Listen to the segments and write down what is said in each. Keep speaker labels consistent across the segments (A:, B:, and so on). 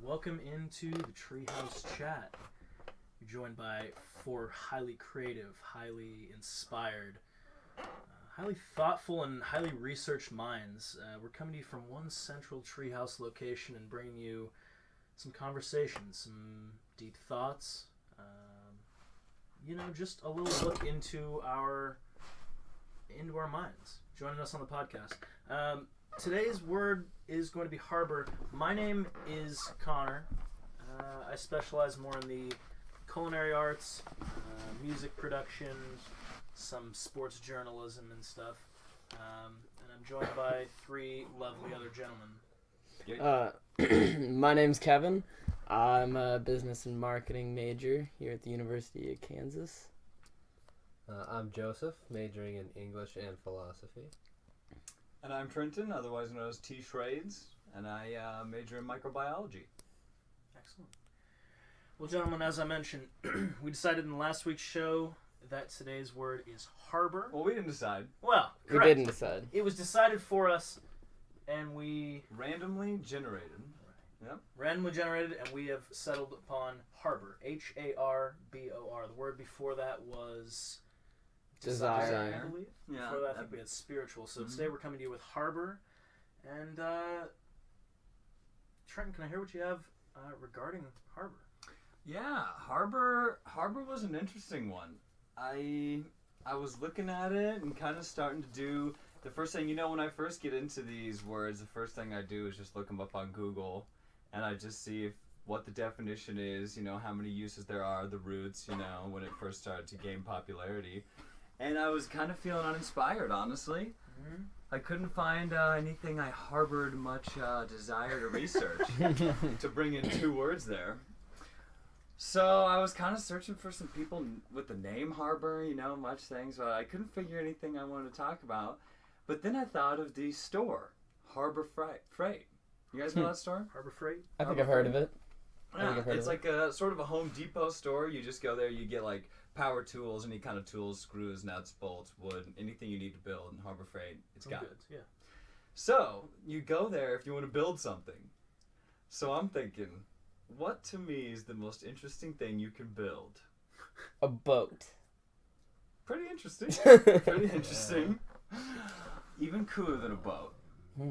A: Welcome into the Treehouse Chat. You're joined by four highly creative, highly inspired, highly thoughtful, and highly researched minds. We're coming to you from one central Treehouse location and bringing you some conversations, some deep thoughts, just a little look into our minds. Joining us on the podcast. Today's word is going to be harbor. My name is Connor. I specialize more in the culinary arts, music production, some sports journalism and stuff. And I'm joined by three lovely other gentlemen.
B: My name's Kevin. I'm a business and marketing major here at the University of Kansas.
C: I'm Joseph, majoring in English and philosophy.
D: And I'm Trenton, otherwise known as T. Shrades, and I major in microbiology.
A: Excellent. Well, gentlemen, as I mentioned, we decided in last week's show that today's word is harbor.
D: Well, we didn't decide.
A: Well, correct.
B: We didn't decide.
A: It was decided for us, and we...
D: Randomly generated. Yep.
A: Randomly generated, and we have settled upon harbor. H-A-R-B-O-R. The word before that was...
B: Desire.
A: I believe.
D: Yeah.
A: Before that, I think we had spiritual. So today we're coming to you with harbor. And, Trenton, can I hear what you have regarding harbor?
D: Yeah, harbor was an interesting one. I was looking at it and kind of starting to do the first thing, when I first get into these words, the first thing I do is just look them up on Google, and I just see what the definition is, how many uses there are, the roots, when it first started to gain popularity. And I was kind of feeling uninspired, honestly. Mm-hmm. I couldn't find anything I harbored much desire to research to bring in two words there. So I was kind of searching for some people with the name harbor, much things, but I couldn't figure anything I wanted to talk about. But then I thought of the store, Harbor Freight. You guys know that store?
A: Harbor Freight?
B: I think I've heard of it.
D: Yeah, it's like a sort of a Home Depot store. You just go there, you get like power tools, any kind of tools, screws, nuts, bolts, wood, anything you need to build in Harbor Freight, it's got it.
A: Yeah.
D: So you go there if you want to build something. So I'm thinking, what to me is the most interesting thing you can build?
B: A boat.
D: Pretty interesting. Pretty interesting. Even cooler than a boat.
A: A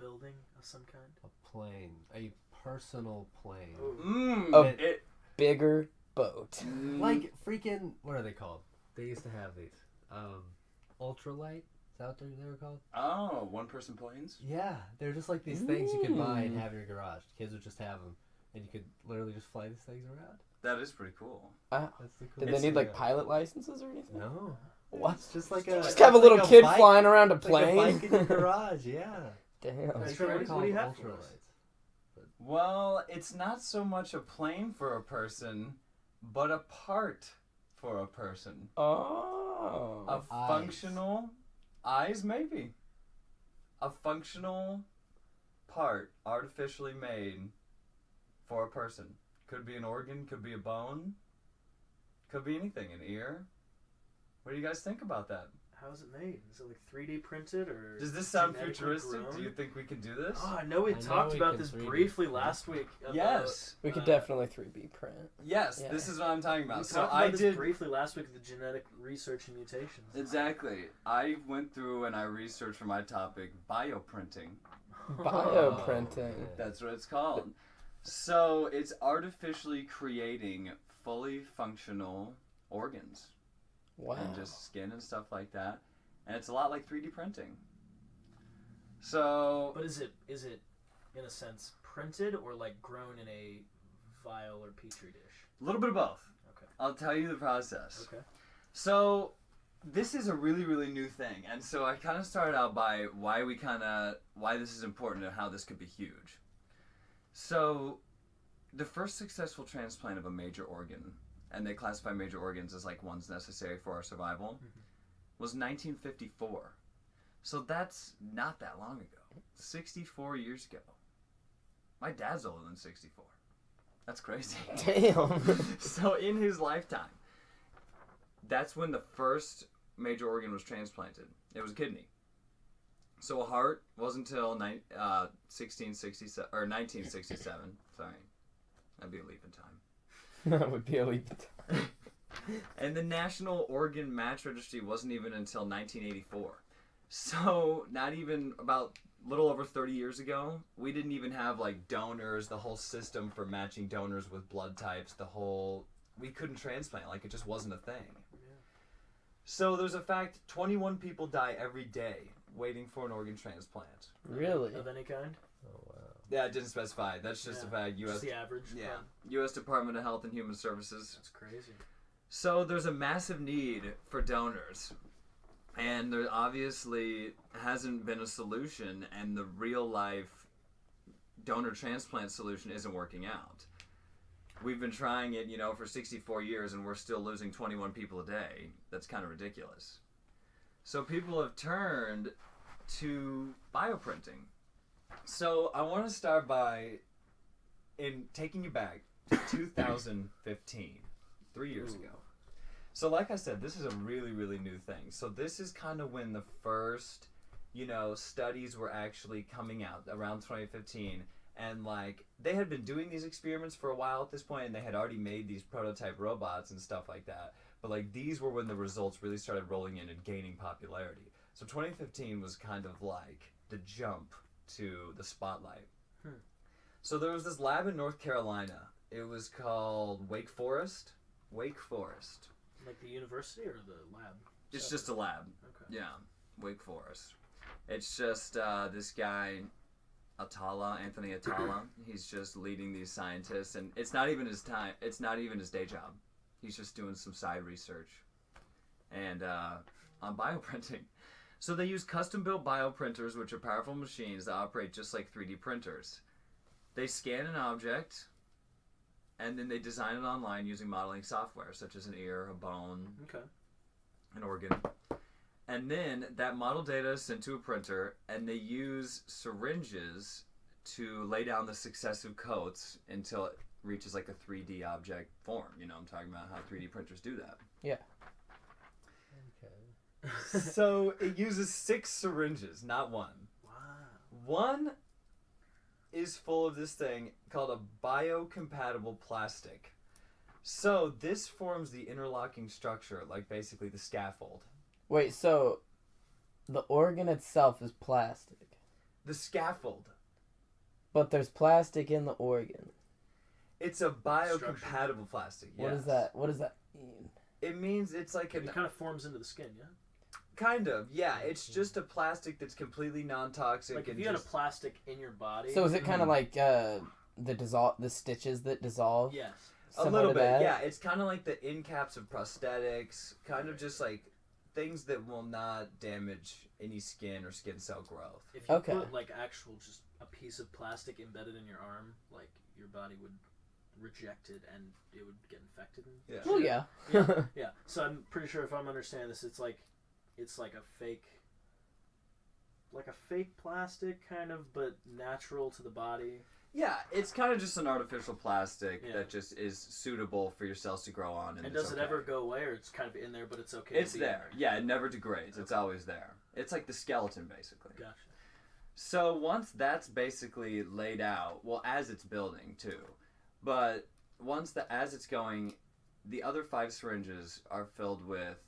A: building of some kind.
C: A plane. A personal plane.
B: Bigger boat.
C: Like freaking, what are they called? They used to have these. Ultralight? Is that what they were called?
D: Oh, one-person planes?
C: Yeah, they're just like these things you could buy and have in your garage. Kids would just have them, and you could literally just fly these things around.
D: That is pretty cool.
C: That's the cool.
B: Did they need like pilot licenses or anything?
C: No.
B: What?
C: It's just like
B: Just have a little kid flying around a plane?
C: Like a bike in your garage, yeah.
B: Damn.
A: That's
C: What
A: right. What do you have for us?
C: ultralights.
D: Well, it's not so much a plane for a person, but a part for a person.
B: Oh.
D: A functional... Eyes, maybe. A functional part, artificially made for a person. Could be an organ, could be a bone, could be anything, an ear. What do you guys think about that?
A: How is it made? Is it like 3D printed or...
D: Does this sound
A: genetically
D: futuristic?
A: grown?
D: Do you think we can do this?
A: Oh, I know we talked about this
C: 3D
A: briefly
C: print.
A: last week. About,
D: Yes.
B: We could definitely 3D print.
D: Yes,
B: Yeah.
D: this is what I'm talking
A: We
D: about.
A: talked
D: So
A: about
D: I
A: this
D: did...
A: briefly last week, the genetic research and mutations.
D: Exactly. I went through and I researched for my topic bioprinting.
B: Bioprinting.
D: That's what it's called. So it's artificially creating fully functional organs.
B: Wow.
D: And just skin and stuff like that. And it's a lot like 3D printing. So...
A: But is it in a sense printed or like grown in a vial or petri dish?
D: A little bit of both.
A: Okay.
D: I'll tell you the process.
A: Okay.
D: So this is a really, really new thing. And so I kind of started out by why this is important and how this could be huge. So the first successful transplant of a major organ, and they classify major organs as like ones necessary for our survival, was 1954. So that's not that long ago. 64 years ago. My dad's older than 64. That's crazy.
B: Damn.
D: So in his lifetime, that's when the first major organ was transplanted. It was a kidney. So a heart wasn't until 1667 or 1967. Sorry, that'd be a leap in time.
B: That would be a leap.
D: And the National Organ Match Registry wasn't even until 1984. So not even about little over 30 years ago, we didn't even have like donors, the whole system for matching donors with blood types, we couldn't transplant, like it just wasn't a thing.
A: Yeah.
D: So there's a fact, 21 people die every day waiting for an organ transplant.
B: Really?
A: Of any kind?
C: Oh wow.
D: Yeah, it didn't specify. That's just a fact.
A: Just the average.
D: Yeah.
A: But
D: U.S. Department of Health and Human Services.
A: that's crazy.
D: So there's a massive need for donors. And there obviously hasn't been a solution, and the real life donor transplant solution isn't working out. We've been trying it, for 64 years, and we're still losing 21 people a day. That's kind of ridiculous. So people have turned to bioprinting. So I want to start by taking you back to 2015, 3 years ago. So like I said, this is a really, really new thing. So this is kind of when the first, studies were actually coming out around 2015. And like they had been doing these experiments for a while at this point, and they had already made these prototype robots and stuff like that. But like these were when the results really started rolling in and gaining popularity. So 2015 was kind of like the jump to the spotlight. So there was this lab in North Carolina. It was called Wake Forest.
A: Like the university or the lab?
D: It's just a lab.
A: Okay.
D: Yeah, Wake Forest. It's just this guy, Anthony Atala. He's just leading these scientists, and it's not even his time. It's not even his day job. He's just doing some side research, and on bioprinting. So they use custom-built bioprinters, which are powerful machines that operate just like 3D printers. They scan an object, and then they design it online using modeling software, such as an ear, a bone, an organ. And then that model data is sent to a printer, and they use syringes to lay down the successive coats until it reaches like a 3D object form. I'm talking about how 3D printers do that.
B: Yeah.
C: Okay.
D: So it uses 6 syringes, not one.
A: Wow.
D: One is full of this thing called a biocompatible plastic. So this forms the interlocking structure, like basically the scaffold.
B: Wait, so the organ itself is plastic,
D: The scaffold.
B: but there's plastic in the organ.
D: It's a biocompatible plastic.
B: What
D: Yes.
B: is that? What does that mean?
D: It means it's like
A: It kind of forms into the skin, yeah?
D: kind of, yeah. It's just a plastic that's completely non-toxic.
A: Like if
D: and
A: you had a
D: just,
A: plastic in your body.
B: So is it kind of like the stitches that dissolve?
A: Yes.
D: a
B: Similar
D: little
B: to
D: bit,
B: that?
D: yeah. It's kind of like the end caps of prosthetics, kind of just like things that will not damage any skin or skin cell growth.
A: If you
B: Okay.
A: put like actual just a piece of plastic embedded in your arm, like your body would reject it and it would get infected. And
D: Yeah.
B: Well, yeah.
A: Yeah. So I'm pretty sure if I'm understanding this, it's like a fake plastic kind of, but natural to the body.
D: Yeah, it's kind of just an artificial plastic
A: Yeah.
D: that just is suitable for your cells to grow on. And
A: And
D: it's
A: does it
D: okay.
A: ever go away, or it's kind of in there, but it's okay?
D: It's
A: to be
D: there. Yeah, it never degrades. It's always there. It's like the skeleton, basically.
A: Gotcha.
D: So once that's basically laid out, well, as it's building too, but as it's going, the other 5 syringes are filled with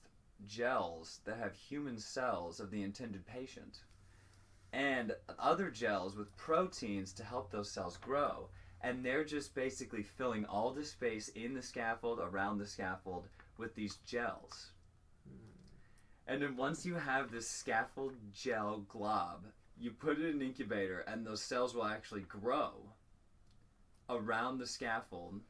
D: gels that have human cells of the intended patient, and other gels with proteins to help those cells grow. And they're just basically filling all the space in the scaffold, around the scaffold, with these gels. And then once you have this scaffold gel glob, you put it in an incubator, and those cells will actually grow around the scaffold.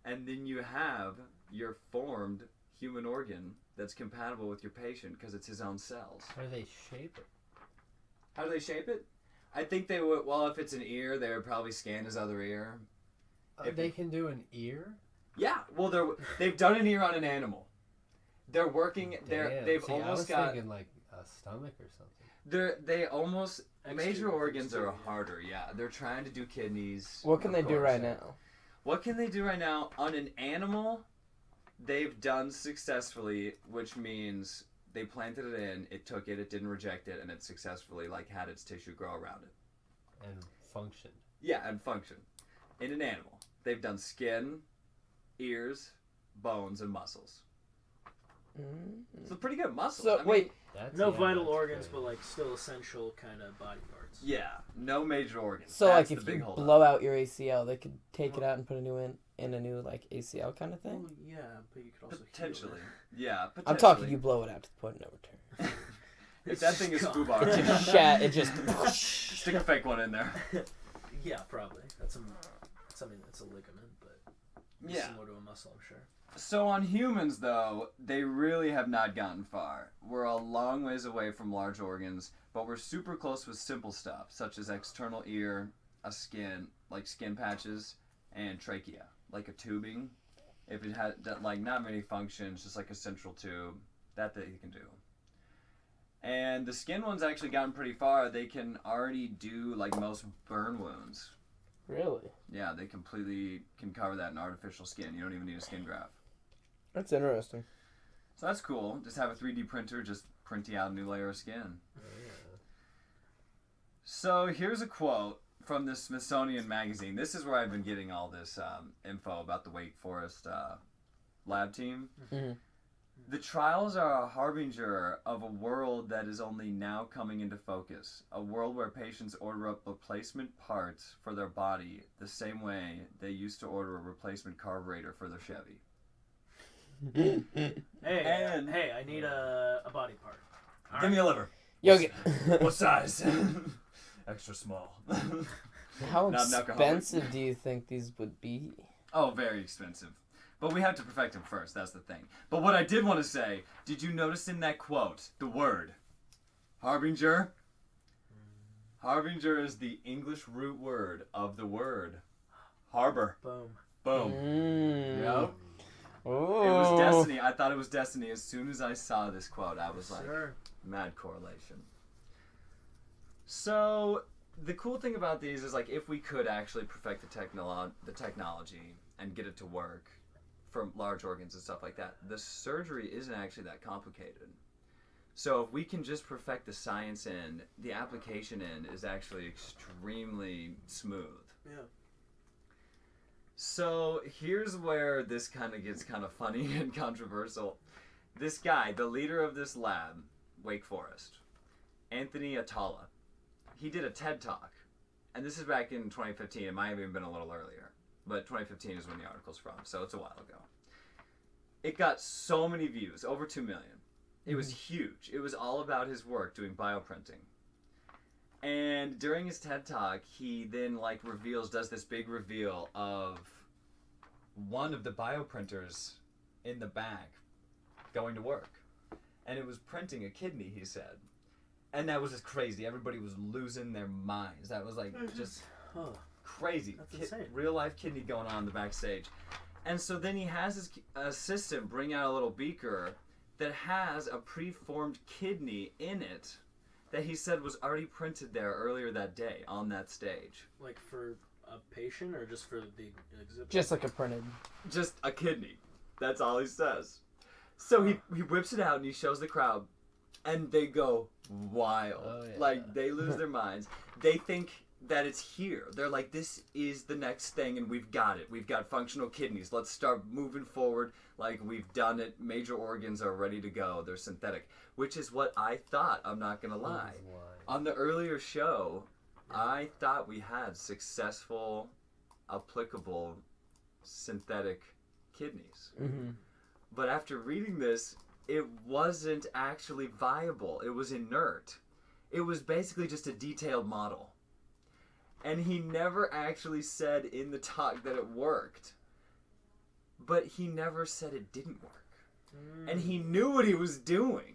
D: And then you have your formed human organ that's compatible with your patient because it's his own cells.
C: How do they shape it?
D: How do they shape it? I think they would, well, if it's an ear, they would probably scan his other ear. If
C: They can do an ear?
D: Yeah, well, they've done an ear on an animal. They're working,
C: Damn.
D: they've
C: See, I was
D: almost got,
C: thinking like a stomach or something.
D: they almost, major
A: Exterior,
D: organs are
A: exterior.
D: harder, yeah. They're trying to do kidneys.
B: What can
D: of
B: they do
D: course,
B: right
D: yeah.
B: now?
D: What can they do right now? On an animal, they've done successfully, which means They planted it in, it took it didn't reject it, and it successfully like had its tissue grow around it.
C: And function.
D: Yeah, and function. In an animal. They've done skin, ears, bones, and muscles. So pretty good muscles.
B: So, wait.
A: No vital organs, but like still essential kind of body parts.
D: Yeah, no major organs.
B: So,
D: That's
B: like, if
D: the big
B: you
D: holdup.
B: blow out your ACL, they could take it out and put a new in a new, like, ACL kind of thing?
A: Well, yeah, but you could also
D: Potentially.
A: heal
D: Yeah, potentially.
B: I'm talking you blow it out to the point of no return.
D: If that thing is
A: gone.
D: foobar,
B: It just shat. It just.
D: stick a fake one in there.
A: Yeah, probably. That's something that's a ligament, but
D: Yeah.
A: similar to a muscle, I'm sure.
D: So on humans, though, they really have not gotten far. We're a long ways away from large organs, but we're super close with simple stuff, such as external ear, a skin, like skin patches, and trachea, like a tubing. If it had, like, not many functions, just like a central tube, that you can do. And the skin one's actually gotten pretty far. They can already do, like, most burn wounds.
B: Really?
D: Yeah, they completely can cover that in artificial skin. You don't even need a skin graft.
B: That's interesting.
D: So that's cool. Just have a 3D printer just print you out a new layer of skin. So here's a quote from the Smithsonian Magazine. This is where I've been getting all this info about the Wake Forest lab team.
B: Mm-hmm.
D: The trials are a harbinger of a world that is only now coming into focus. A world where patients order up replacement parts for their body the same way they used to order a replacement carburetor for their Chevy.
A: Hey, I need a body part. All
D: Give me a liver.
B: Yogi.
D: What size? Extra small.
B: How
D: Not an alcoholic.
B: expensive do you think these would be?
D: Oh, very expensive. But we have to perfect them first, that's the thing. But what I did want to say, did you notice in that quote, the word? Harbinger? Harbinger is the English root word of the word harbor.
A: Boom.
D: Boom. Yep.
B: Oh.
D: It was destiny. I thought it was destiny. As soon as I saw this quote, I was like,
A: Sure.
D: mad correlation. So, the cool thing about these is, like, if we could actually perfect the technology and get it to work for large organs and stuff like that, the surgery isn't actually that complicated. So if we can just perfect the science end, the application end is actually extremely smooth.
A: Yeah.
D: So here's where this kind of gets kind of funny and controversial. This guy, the leader of this lab, Wake Forest, Anthony Atala, he did a TED Talk. And this is back in 2015. It might have even been a little earlier. But 2015 is when the article's from, so it's a while ago. It got so many views, over 2 million. It was huge. It was all about his work doing bioprinting. And during his TED Talk, he then does this big reveal of one of the bioprinters in the back going to work. And it was printing a kidney, he said. And that was just crazy. Everybody was losing their minds. That was just crazy.
A: That's insane.
D: Real life kidney going on in the backstage. And so then he has his assistant bring out a little beaker that has a preformed kidney in it that he said was already printed there earlier that day on that stage.
A: Like for a patient or just for the exhibit?
B: Just like a printed.
D: Just a kidney. That's all he says. So he whips it out and he shows the crowd and they go wild.
C: Oh, yeah.
D: Like, they lose their minds. They think that it's here. They're like, this is the next thing and we've got it. We've got functional kidneys. Let's start moving forward. Like, we've done it. Major organs are ready to go. They're synthetic. Which is what I thought. I'm not going to lie. On the earlier show, I thought we had successful, applicable synthetic kidneys.
B: Mm-hmm.
D: But after reading this, it wasn't actually viable. It was inert. It was basically just a detailed model. And he never actually said in the talk that it worked. But he never said it didn't work. And he knew what he was doing.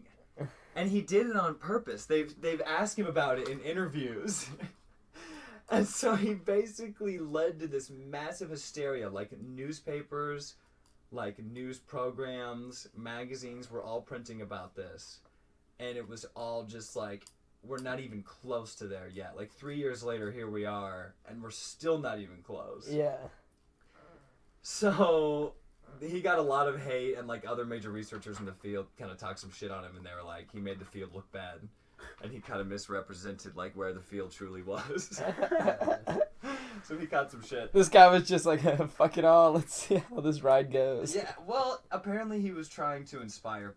D: And he did it on purpose. They've asked him about it in interviews. And so he basically led to this massive hysteria. Like, newspapers, like news programs, magazines were all printing about this. And it was all just like, we're not even close to there yet. Like 3 years later, here we are, and we're still not even close.
B: Yeah.
D: So he got a lot of hate, and like other major researchers in the field kind of talked some shit on him, and they were like, he made the field look bad, and he kind of misrepresented like where the field truly was. So he got some shit.
B: This guy was just like, fuck it all, let's see how this ride goes.
D: Yeah, well, apparently he was trying to inspire.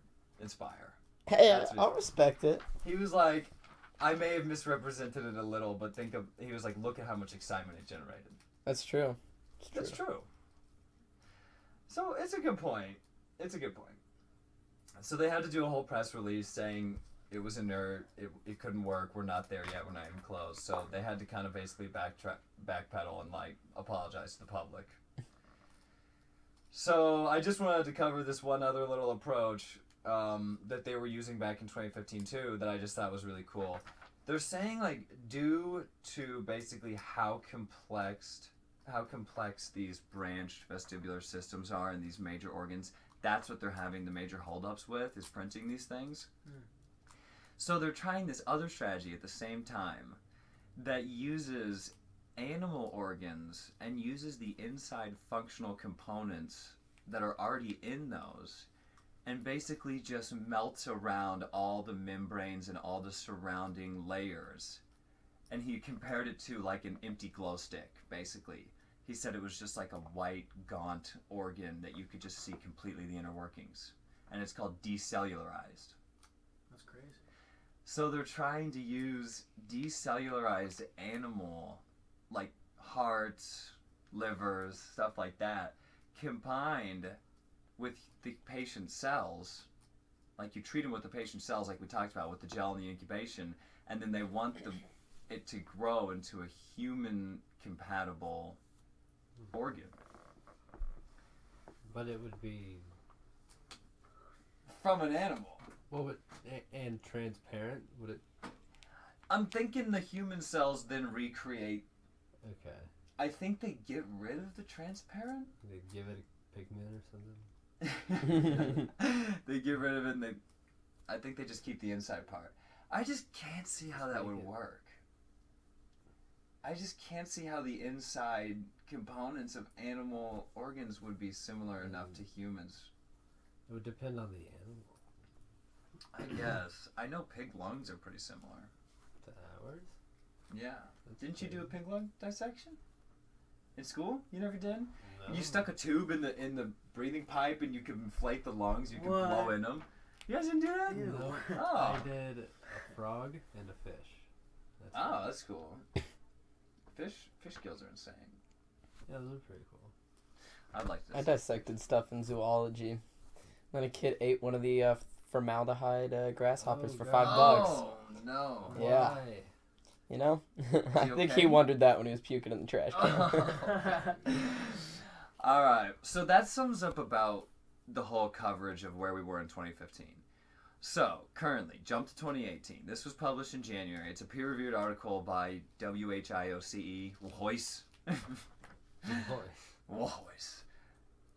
B: Hey,
D: That's what
B: I'll respect it.
D: He was like, I may have misrepresented it a little, but he was like, look at how much excitement it generated.
B: That's true.
D: That's true. So it's a good point. So they had to do a whole press release saying it was inert, it couldn't work, we're not there yet, we're not even close. So they had to kind of basically backpedal and like apologize to the public. So I just wanted to cover this one other little approach that they were using back in 2015 too that I just thought was really cool. They're saying like due to basically how complex these branched vestibular systems are in these major organs, that's what they're having the major holdups with, is printing these things. So they're trying this other strategy at the same time that uses animal organs and uses the inside functional components that are already in those and basically just melts around all the membranes and all the surrounding layers. And he compared it to like an empty glow stick, basically. He said it was just like a white, gaunt organ that you could just see completely the inner workings. And it's called decellularized.
A: That's crazy.
D: So they're trying to use decellularized animal, like hearts, livers, stuff like that, combined with the patient's cells. Like you treat them with the patient's cells like we talked about with the gel and the incubation, and then they want it to grow into a human-compatible organ.
C: But it would be
D: From an animal.
C: and transparent. Would it?
D: I'm thinking the human cells then recreate.
C: Okay.
D: I think they get rid of the transparent.
C: They give it a pigment or something.
D: They get rid of it and I think they just keep the inside part. I just can't see how that would work. I just can't see how the inside components of animal organs would be similar enough to humans.
C: It would depend on the animal.
D: I guess. I know pig lungs are pretty similar.
C: To ours?
D: Yeah.
C: That's
D: Didn't you do a
C: funny.
D: pig lung dissection? In school? You never did?
C: No.
D: You stuck a tube in the breathing pipe and you could inflate the lungs, you could
A: What?
D: blow in them. You guys didn't do that?
A: Ew.
C: No.
D: Oh.
C: I did a frog and a fish.
D: Oh, that's cool. Fish gills are insane.
C: Yeah, those are pretty cool.
D: I'd like to.
B: I dissected stuff in zoology. Then a kid ate one of the formaldehyde grasshoppers for $5.
D: Oh no.
B: Yeah.
C: Why?
B: You know? I think
D: okay?
B: he wondered that when he was puking in the trash can.
D: All right. So that sums up about the whole coverage of where we were in 2015. So, currently, jump to 2018. This was published in January. It's a peer-reviewed article by WHIOCE, Voice. Voice.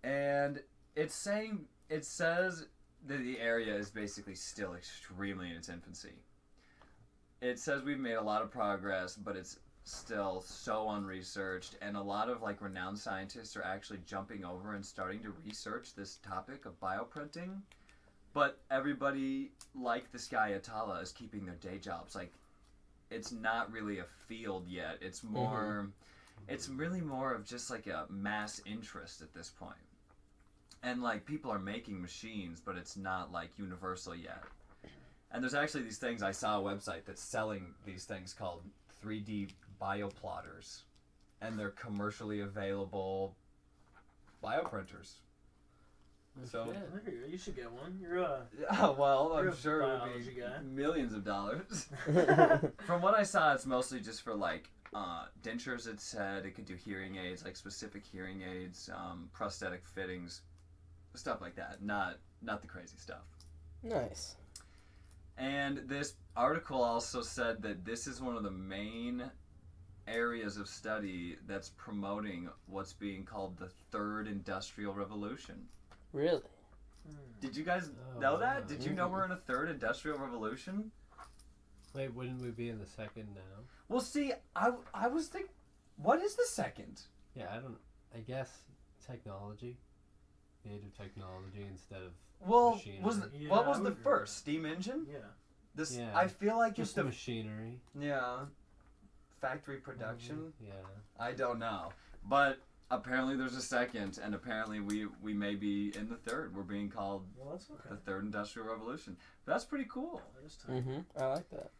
D: And it says that the area is basically still extremely in its infancy. It says we've made a lot of progress, but it's still so unresearched, and a lot of like renowned scientists are actually jumping over and starting to research this topic of bioprinting. But everybody, like this guy Atala, is keeping their day jobs. Like, it's not really a field yet. It's more, it's really more of just like a mass interest at this point. And like people are making machines, but it's not like universal yet. And there's actually these things, I saw a website that's selling these things called 3D bioplotters. And they're commercially available bioprinters. So,
A: You should get one. You're a
D: well,
A: You're
D: I'm
A: a
D: sure it
A: biology
D: would be
A: guy.
D: millions of dollars. From what I saw, it's mostly just for like dentures. It said it could do hearing aids, like specific hearing aids, prosthetic fittings, stuff like that. Not the crazy stuff.
B: Nice.
D: And this article also said that this is one of the main areas of study that's promoting what's being called the third industrial revolution.
B: Really?
D: Did you guys know that? Did you know we're in a third industrial revolution?
C: Wait, wouldn't we be in the second now?
D: Well, see, I was thinking, what is the second?
C: Yeah, I guess technology. the age of technology instead of
D: Well,
C: machinery.
D: what
A: I
D: was
A: would
D: the
A: agree with
D: first?
A: that.
D: Steam engine?
A: Yeah.
D: This
C: Yeah.
D: I feel like
C: just
D: it's
C: the
D: the
C: machinery.
D: factory production.
C: Yeah.
D: I don't know, but apparently there's a second, and apparently we may be in the third. We're being called
A: Well, that's okay.
D: the third industrial revolution. But that's pretty cool.
A: That is time.
B: I like that.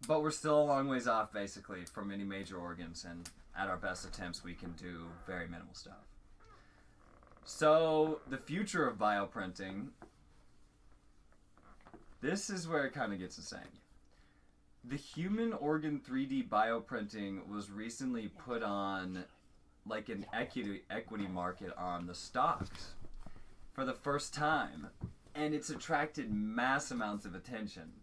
D: But we're still a long ways off, basically, from any major organs, and at our best attempts, we can do very minimal stuff. So, the future of bioprinting, this is where it kind of gets insane. The human organ 3D bioprinting was recently put on, like, an equity market on the stocks for the first time, and it's attracted mass amounts of attention.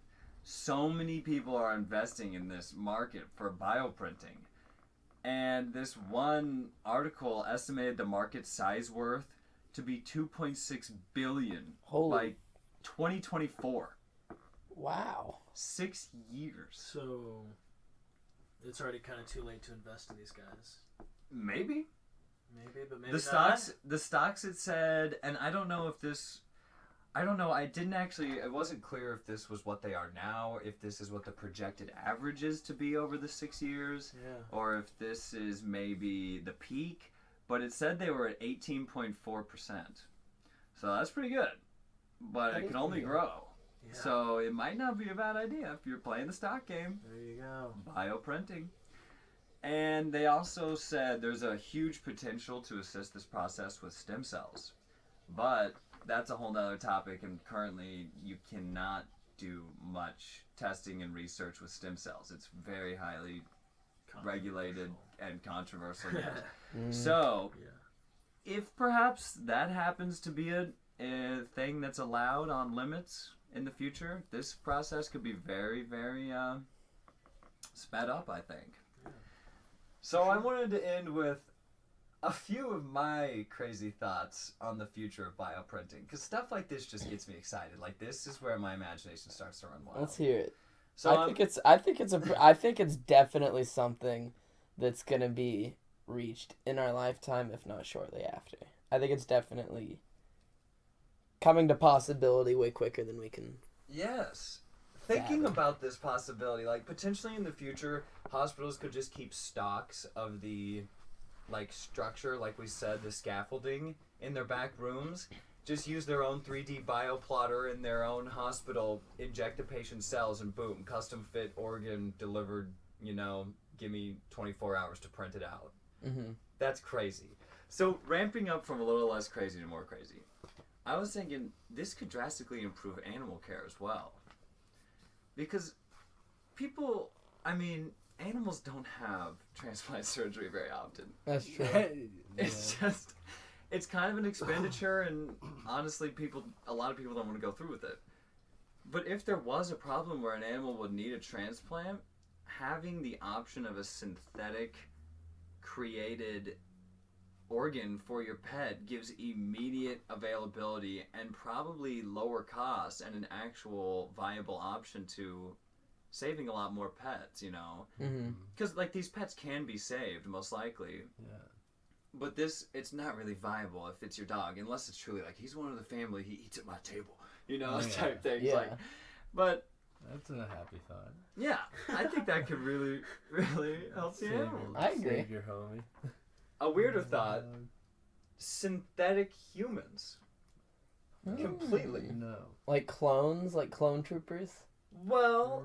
D: So many people are investing in this market for bioprinting. And this one article estimated the market size worth to be $2.6 billion by 2024.
B: Wow.
D: 6 years.
A: So, it's already kind of too late to invest in these guys.
D: Maybe.
A: Maybe, but maybe
D: The stocks it said, and I don't know, it wasn't clear if this was what they are now, if this is what the projected average is to be over the 6 years,
A: Yeah.
D: or if this is maybe the peak, but it said they were at 18.4%. So that's pretty good, but
B: That
D: it
B: is
D: can only
B: pretty good.
D: grow.
A: Yeah.
D: So it might not be a bad idea if you're playing the stock game.
A: There you go.
D: Bioprinting. And they also said there's a huge potential to assist this process with stem cells. But that's a whole nother topic, and currently you cannot do much testing and research with stem cells. It's very highly regulated and controversial. Yes. So,
A: Yeah.
D: if perhaps that happens to be a thing that's allowed on limits in the future, this process could be very, very sped up, I think.
A: Yeah.
D: So I wanted to end with a few of my crazy thoughts on the future of bioprinting, because stuff like this just gets me excited. Like, this is where my imagination starts to run wild.
B: Let's hear it.
D: So
B: I think it's definitely something that's gonna be reached in our lifetime, if not shortly after. I think it's definitely coming to possibility way quicker than we can.
D: Yes. Thinking
B: Fathom.
D: about this possibility, like, potentially in the future, hospitals could just keep stocks of the, like, structure, like we said, the scaffolding in their back rooms. Just use their own 3D bioplotter in their own hospital, inject the patient's cells, and boom, custom fit organ delivered, give me 24 hours to print it out.
B: Mm-hmm.
D: That's crazy. So, ramping up from a little less crazy to more crazy, I was thinking this could drastically improve animal care as well. Because animals don't have transplant surgery very often.
B: That's true.
D: It's kind of an expenditure, and honestly, a lot of people don't want to go through with it. But if there was a problem where an animal would need a transplant, having the option of a synthetic created organ for your pet gives immediate availability and probably lower costs and an actual viable option to saving a lot more pets,
B: Mm-hmm.
D: because these pets can be saved most likely.
C: Yeah.
D: But it's not really viable if it's your dog, unless it's truly like he's one of the family, he eats at my table, type things.
B: Yeah.
D: But
C: That's a happy thought.
D: yeah, I think that could really, really help the animals.
B: I agree.
C: Save your homie.
D: A weirder thought: synthetic humans. Completely.
C: No.
B: Like clones, like clone troopers.
D: Well,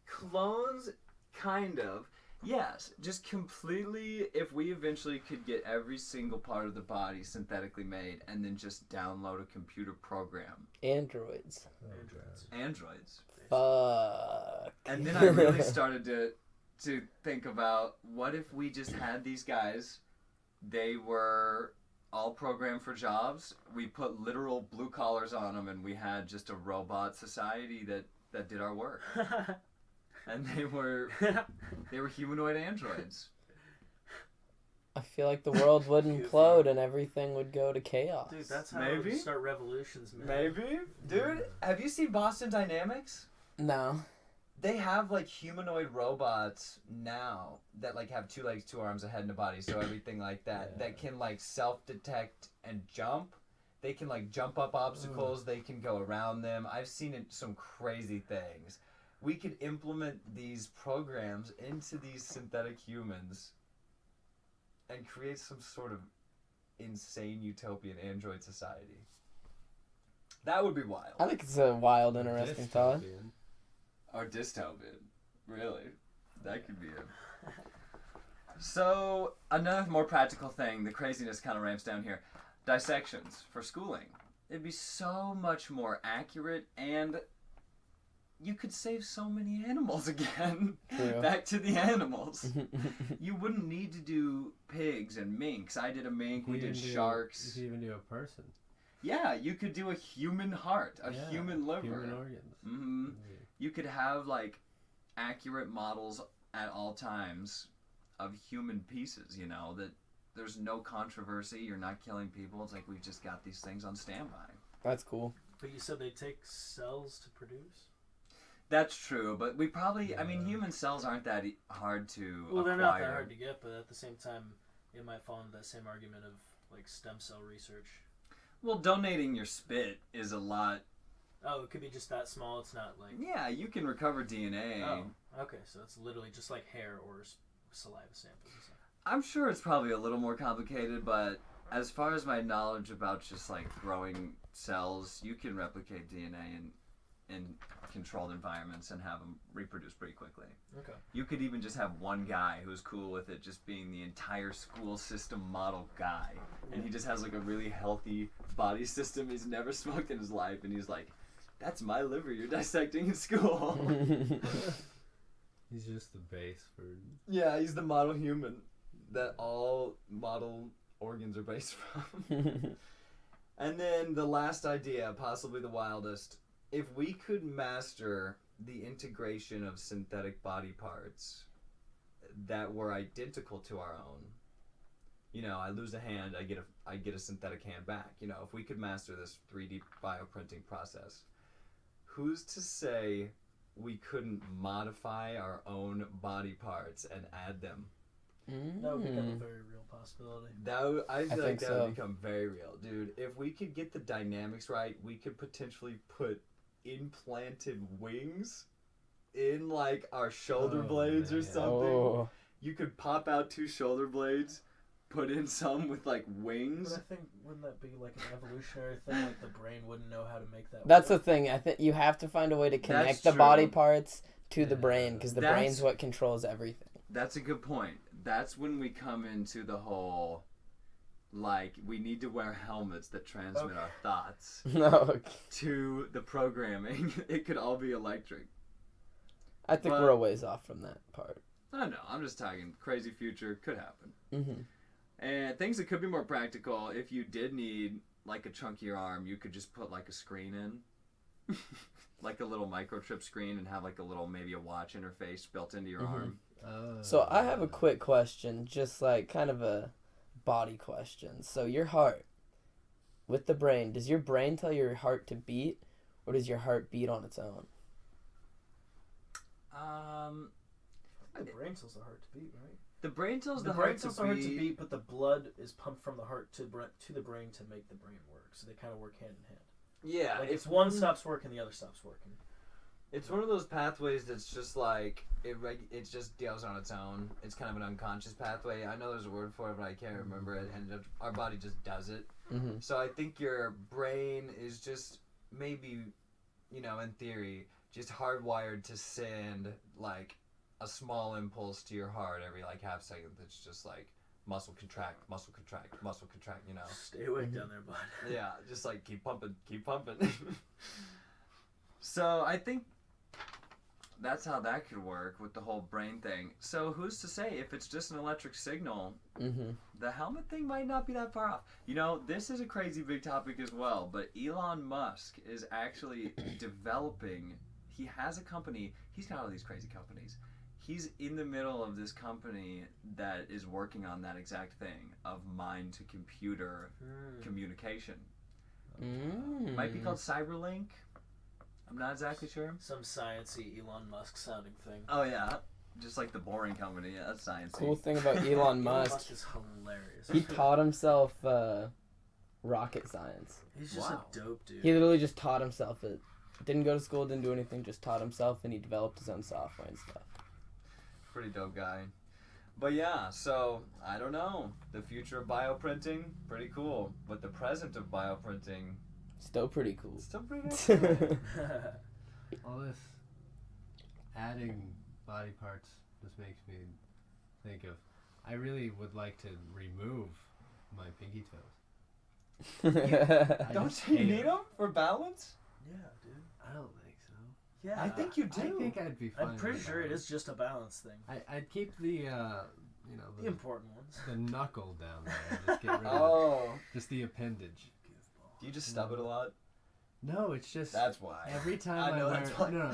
D: clones, kind of. Yes, just completely. If we eventually could get every single part of the body synthetically made and then just download a computer program.
B: Androids.
D: Androids.
B: Fuck.
D: And then I really started to think about, what if we just had these guys, they were all programmed for jobs, we put literal blue collars on them, and we had just a robot society that did our work. And they were humanoid androids.
B: I feel like the world would implode and everything would go to chaos.
A: Dude, that's how
D: Maybe.
A: we start revolutions, man.
D: Maybe. Dude, have you seen Boston Dynamics?
B: No.
D: They have like humanoid robots now that like have 2 legs, 2 arms, a head, and a body, so everything like that that can like self-detect and jump. They can like jump up obstacles. They can go around them. I've seen some crazy things. We could implement these programs into these synthetic humans and create some sort of insane utopian android society. That would be wild.
B: I think it's a wild, interesting thought.
C: Dystopian.
D: Or dystopian. Really. That could be it. So, another more practical thing, the craziness kind of ramps down here. Dissections for schooling. It'd be so much more accurate, and you could save so many animals again.
B: True.
D: Back to the animals. You wouldn't need to do pigs and minks. I did a mink, we did sharks.
C: You could even do a person.
D: Yeah, you could do a human heart, a human liver.
C: Human organs.
D: Mm-hmm. You could have like accurate models at all times of human pieces, you know, that there's no controversy, you're not killing people, it's like we've just got these things on standby.
B: That's cool.
A: But you said they take cells to produce?
D: That's true, but we probably, I mean, human cells aren't that hard to
A: Well,
D: acquire.
A: they're not that hard to get, but at the same time, it might fall into that same argument of like stem cell research.
D: Well, donating your spit is a lot.
A: Oh, it could be just that small. It's not like.
D: Yeah, you can recover DNA.
A: Oh, okay. So it's literally just like hair or saliva samples. And stuff.
D: I'm sure it's probably a little more complicated, but as far as my knowledge about just like growing cells, you can replicate DNA in controlled environments and have them reproduce pretty quickly.
A: Okay.
D: You could even just have one guy who's cool with it just being the entire school system model guy. And he just has like a really healthy body system. He's never smoked in his life. And he's like, that's my liver you're dissecting in school.
C: He's just the base for...
D: Yeah, he's the model human that all model organs are based from. And then the last idea, possibly the wildest. If we could master the integration of synthetic body parts that were identical to our own, you know, I lose a hand, I get a synthetic hand back. You know, if we could master this 3D bioprinting process, who's to say we couldn't modify our own body parts and add them?
A: That would become a very real possibility.
D: I feel like
B: think
D: that would
B: so.
D: become very real, dude. If we could get the dynamics right, we could potentially put implanted wings in like our shoulder blades or
C: man.
D: something.
B: Oh.
D: You could pop out 2 shoulder blades, put in some with like wings.
A: But I think, wouldn't that be like an evolutionary thing? Like the brain wouldn't know how to make that
B: That's the
A: work?
B: thing. I think you have to find a way to connect
D: That's
B: the body
D: true.
B: parts to the brain, because the
D: That's-
B: brain's what controls everything.
D: That's a good point. That's when we come into the whole, like, we need to wear helmets that transmit our thoughts
B: No,
D: to the programming. It could all be electric.
B: I think
D: But-
B: we're a ways off from that part.
D: I know, I'm just talking crazy future, could happen.
B: Mm-hmm.
D: And things that could be more practical, if you did need like a chunkier arm, you could just put like a screen in. Like a little microchip screen and have like a little, maybe a watch interface built into your arm.
B: So I have a quick question, just like kind of a body question. So your heart, with the brain, does your brain tell your heart to beat, or does your heart beat on its own?
A: The brain tells the heart to beat, right?
D: The brain tells
A: The
D: the
A: brain
D: heart
A: tells
D: to
A: the heart to
D: beat.
A: beat, but the blood is pumped from the heart to the brain to make the brain work. So they kind of work hand in hand.
D: Yeah,
A: Like if one stops working, the other stops working.
D: It's one of those pathways that's just like it just deals on its own. It's kind of an unconscious pathway. I know there's a word for it, but I can't remember it. And our body just does it.
B: Mm-hmm.
D: So I think your brain is just maybe, you know, in theory, just hardwired to send like a small impulse to your heart every like half second. That's just like muscle contract, muscle contract, muscle contract. You know.
A: Stay awake down there, bud.
D: Yeah, just like keep pumping, keep pumping. So I think that's how that could work with the whole brain thing. So who's to say if it's just an electric signal,
B: Mm-hmm.
D: the helmet thing might not be that far off. You know, this is a crazy big topic as well, but Elon Musk is actually developing, he has a company, he's got all these crazy companies. He's in the middle of this company that is working on that exact thing of mind to computer communication.
B: Mm.
D: Might be called Cyberlink. I'm not exactly sure.
A: Some sciencey Elon Musk sounding thing.
D: Oh yeah, just like the boring company. Yeah, that's science.
B: Cool thing about Elon Musk,
A: is hilarious.
B: he taught himself rocket science.
A: He's just
D: Wow.
A: a dope dude.
B: He literally just taught himself it. Didn't go to school, didn't do anything, just taught himself, and he developed his own software and stuff.
D: Pretty dope guy. But yeah, so I don't know. The future of bioprinting, pretty cool. But the present of bioprinting,
B: Still pretty cool.
D: still pretty cool.
C: All this adding body parts just makes me think of. I really would like to remove my pinky toes. I
D: Don't
C: just
D: you
C: hate
D: need
C: it.
D: them for balance?
A: Yeah, dude.
C: I don't think so.
A: Yeah.
D: I think you do.
C: I think I'd be fine.
A: I'm pretty
C: with
A: sure it
C: balance.
A: is just a balance thing.
C: I'd keep the
A: The important ones.
C: the knuckle down there. And just get rid of
D: Oh,
C: just the appendage.
D: do you just stub it a lot?
C: No, it's just
D: That's why.
C: every time
D: I
C: I,
D: know
C: wear
D: that's why.
C: no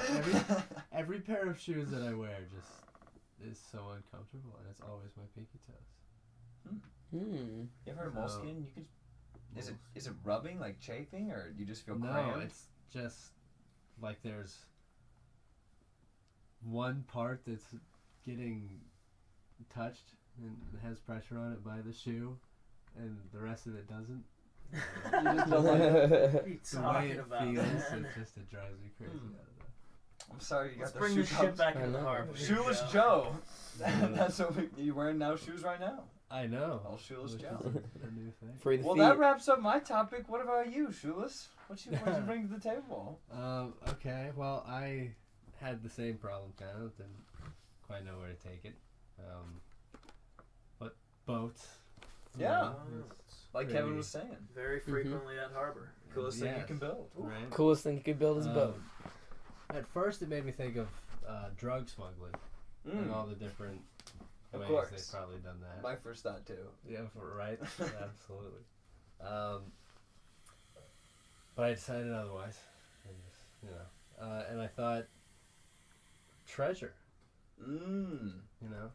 C: every pair of shoes that I wear just is so uncomfortable, and it's always my pinky toes.
B: Hmm.
D: You ever heard
C: So-
D: moleskin? You could. Is it rubbing, like chafing, or you just feel
C: No,
D: cramped?
C: it's just like there's one part that's getting touched and has pressure on it by the shoe, and the rest of it doesn't. You just don't like
A: What are you
C: the way
A: talking
C: it
A: about,
C: feels.
A: man?
C: It drives me crazy out of that.
D: I'm sorry, you
A: Let's
D: got the
A: bring
D: shoe
A: this shit
D: cups.
A: back
B: I
A: into the
B: know.
A: harbor.
D: Shoeless Joe. That's what you wearing now. Shoes right now.
C: I know.
D: All shoeless
C: Which
D: Joe.
C: is a new thing.
B: Free the
D: Well,
B: feet.
D: that wraps up my topic. What about you, Shoeless? What you bring to the table?
C: Okay, well, I had the same problem kind of. Didn't quite know where to take it. But boats. you
D: Yeah.
C: know, it's
D: Like
C: pretty-
D: Kevin was saying,
A: Very frequently at harbor.
D: coolest thing you
C: Yes.
D: can build.
C: Right?
B: Coolest thing you could build is a
C: Um,
B: boat.
C: At first, it made me think of drug smuggling and all the different
D: Of
C: ways
D: course.
C: they've probably done that.
D: My first thought too.
C: Yeah, right. Absolutely. But I decided otherwise. I just, and I thought treasure.
D: Mmm.
C: You know.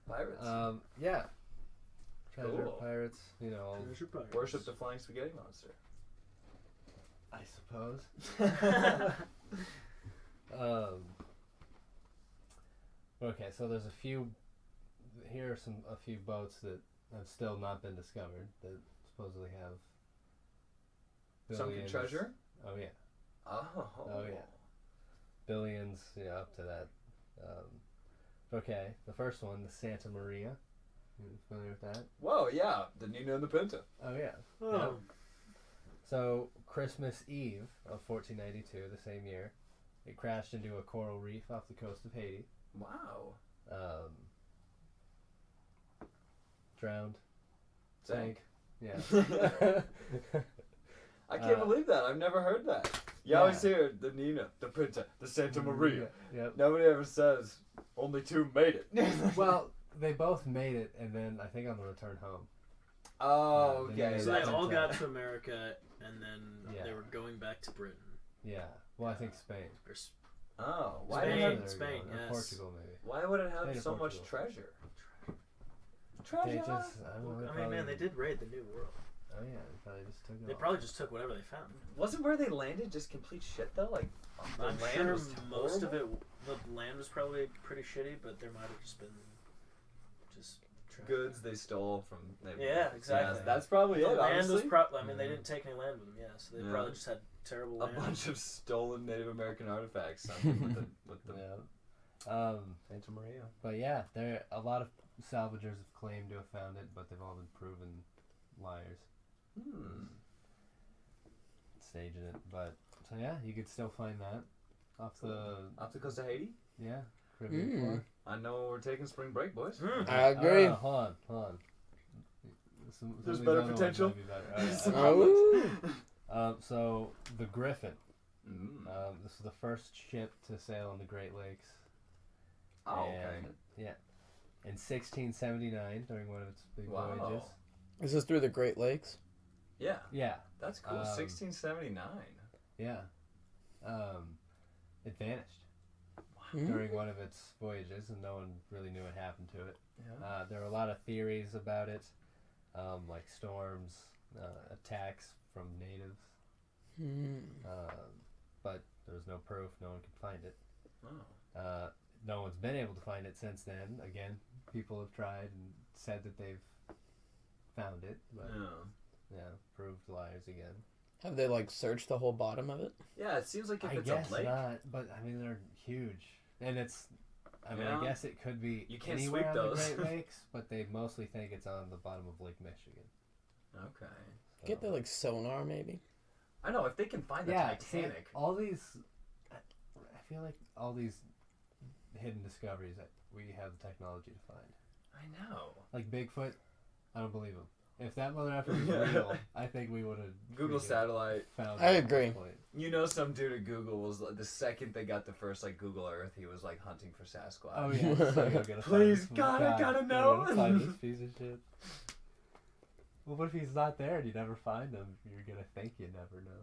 D: Pirates.
C: Yeah. Treasure,
D: Cool.
C: pirates. You know,
A: Treasure pirates.
D: Worship the flying spaghetti monster.
C: I suppose. Okay, so there's a few. Here are a few boats that have still not been discovered that supposedly have.
D: Sunken
C: billions-
D: treasure.
C: Oh yeah,
D: Oh.
C: yeah. billions. Yeah, up to that. Okay, the first one, the Santa Maria. You familiar with that?
D: Whoa, yeah, the Nina and the Pinta.
C: Oh yeah.
A: Oh.
C: So Christmas Eve of 1492, the same year, it crashed into a coral reef off the coast of Haiti.
D: Wow.
C: Drowned.
D: Sank.
C: Yeah.
D: I can't
C: Uh,
D: believe that. I've never heard that. You
C: yeah.
D: always hear the Nina, the Pinta, the Santa Maria.
C: Yep.
D: Nobody ever says only two made it.
C: Well, they both made it, and then I think on the return home.
D: Oh,
C: Yeah,
D: okay.
A: So they
C: that's
A: all
C: okay.
A: got to America, and then
C: Yeah.
A: they were going back to Britain.
C: Yeah. Well, I think Spain.
A: Or
D: Oh, why
A: Spain.
D: did
C: There
D: it,
C: we go.
A: Spain,
C: Or
A: yes.
C: Portugal, maybe.
D: why would it have
C: Spain or
D: so much
C: Portugal.
D: treasure?
C: They
D: Treasure.
C: just, I don't know.
A: I mean, man, they did raid the New World.
C: Oh yeah, they probably just took it
A: They
C: all.
A: probably just took whatever they found.
D: Wasn't where they landed just complete shit though? Like the
A: I'm
D: land
A: sure
D: was
A: most of
D: horrible?
A: it, the land was probably pretty shitty, but there might have just been just trash.
D: Goods they stole from neighborhoods.
A: Yeah, exactly.
D: Yeah, that's probably
A: The
D: it.
A: land was
D: Honestly,
A: probably. I mean, they didn't take any land with them. Yeah, so they
D: Yeah.
A: probably just had terrible
D: a
A: land.
D: bunch of stolen Native American artifacts with the
C: Yeah.
D: Santa Maria.
C: But yeah, there a lot of salvagers have claimed to have found it, but they've all been proven liars. Staging it, but so yeah, you could still find that off the
D: coast of Haiti.
C: yeah Caribbean
B: Mm.
C: floor.
D: I know we're taking spring break, boys.
B: I agree.
C: Hold on.
D: There's
C: of these
D: better
C: other ones
D: potential?
C: might be better.
B: Oh.
C: So the Griffin.
D: Mm.
C: This is the first ship to sail on the Great Lakes.
D: Oh, okay.
C: And, yeah. In 1679, during one of its big
D: Wow.
C: voyages.
B: Is this through the Great Lakes?
D: Yeah,
C: Yeah,
D: that's cool. 1679.
C: yeah. It vanished
B: Hmm?
C: during one of its voyages, and no one really knew what happened to it.
D: Yeah.
C: There are a lot of theories about it, like storms, attacks from natives.
B: Hmm.
C: But There's no proof. No one could find it.
A: Oh.
C: No one's been able to find it since then. Again, people have tried and said that they've found it, but proved liars again.
B: Have they like searched the whole bottom of it?
D: Yeah, it seems like if
C: I
D: it's
C: guess
D: a lake.
C: not, but I mean they're huge, and it's. I mean, I guess it could be
D: You can't
C: anywhere
D: sweep
C: on the
D: those.
C: Great Lakes, but they mostly think it's on the bottom of Lake Michigan.
D: Okay.
C: So.
B: Get the like sonar maybe.
D: I know, if they can find the
C: see,
D: Titanic.
C: all these. I feel like all these hidden discoveries that we have the technology to find.
D: I know.
C: Like Bigfoot, I don't believe him. If that mother effer was real, I think we would have
D: Google satellite.
C: found
B: I
C: it at
B: agree.
C: this point.
D: You know, some dude at Google was like, the second they got the first like Google Earth, he was like hunting for Sasquatch.
C: Oh yeah, so you're gonna
D: Please,
C: find this-
D: God, I gotta
C: you're
D: know.
C: gonna find this piece of shit. Well, what if he's not there and you never find him? You're gonna think you never know.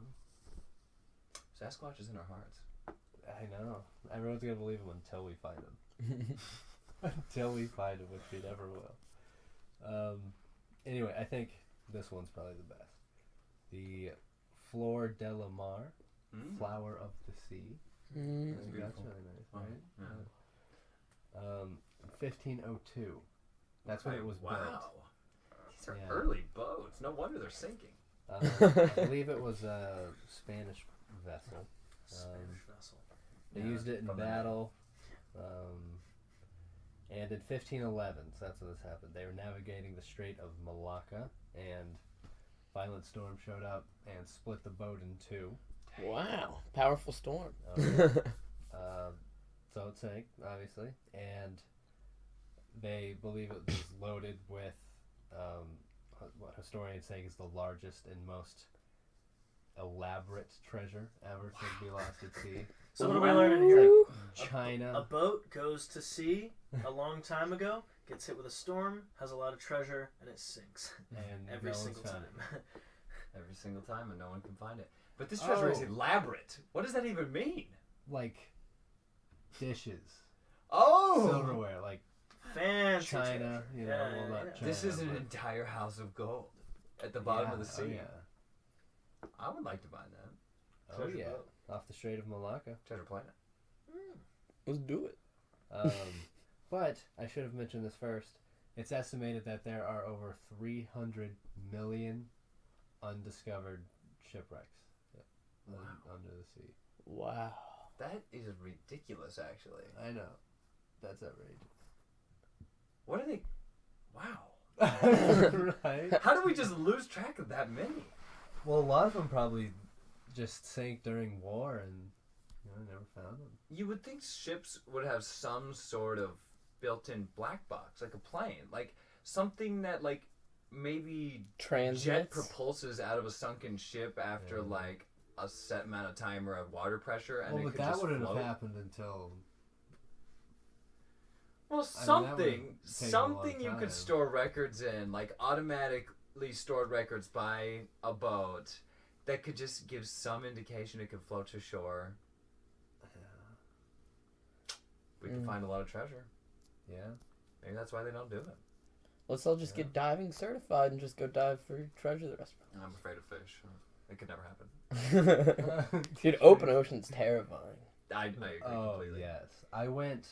D: Sasquatch is in our hearts.
C: I know. Everyone's gonna believe him until we find him. Until we find him, which we never will. Anyway, I think this one's probably the best. The Flor de la Mar, Flower of the Sea.
B: Mm.
D: That's
C: That's
D: beautiful.
C: really nice,
D: Wow.
C: right? 1502. That's when it was
D: Wow.
C: built.
D: These are
C: Yeah.
D: early boats. No wonder they're sinking.
C: I believe it was a Spanish vessel.
A: Spanish vessel.
C: They
D: Yeah,
C: used it in
D: from the
C: battle. And in 1511, so that's when this happened, they were navigating the Strait of Malacca, and violent storm showed up and split the boat in two.
B: Wow, powerful storm.
C: So it sank, obviously, and they believe it was loaded with what historians say is the largest and most elaborate treasure ever to be lost at sea.
A: So what are we learning here?
C: China.
A: A boat goes to sea a long time ago, gets hit with a storm, has a lot of treasure, and it sinks.
C: And
A: Every
C: no one's
A: single
C: found
A: time.
D: Every single time, and no one can find it. But this treasure is elaborate. What does that even mean?
C: Like dishes,
D: Oh!
C: silverware, like
A: Fancy
C: China,
A: treasure.
C: you know,
A: Yeah,
C: well, not
A: yeah.
C: China,
D: This is an
C: but-
D: entire house of gold at the bottom of the sea.
C: Oh, yeah.
D: I would like to buy that.
C: Oh,
A: Treasure
C: yeah.
A: boat.
C: Off the Strait of Malacca.
D: Treasure Planet.
B: Let's do it.
C: But I should have mentioned this first. It's estimated that there are over 300 million undiscovered shipwrecks under the sea.
B: Wow.
D: That is ridiculous, actually.
C: I know. That's outrageous.
D: What are they? Wow.
C: Right?
D: How do we just lose track of that many?
C: Well, a lot of them probably just sank during war and never found them.
D: You would think ships would have some sort of built-in black box, like a plane, like something that like maybe jet
B: Transmits.
D: propulses out of a sunken ship after
C: Yeah.
D: like a set amount of time or of water pressure, and
C: Well,
D: it
C: but
D: could
C: that
D: just
C: wouldn't
D: float.
C: have happened until...
D: Well,
C: that
D: something,
C: would've taken a
D: something
C: long
D: you
C: time.
D: could store records in, like automatically stored records by a boat that could just give some indication it could float to shore. We could find a lot of treasure.
C: Yeah.
D: Maybe that's why they don't do it.
B: Let's all just get diving certified and just go dive for treasure the rest
D: I'm afraid of fish. It could never happen.
B: of it. Dude, open ocean's terrifying.
D: I agree completely.
C: Yes. I went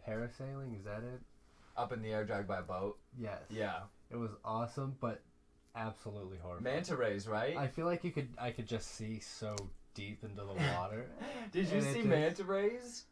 C: parasailing, is that it?
D: Up in the air, dragged by a boat.
C: Yes.
D: Yeah.
C: It was awesome, but absolutely horrible.
D: Manta rays, right?
C: I feel like I could just see so deep into the water.
D: Did you
C: and it
D: see
C: just-
D: manta rays?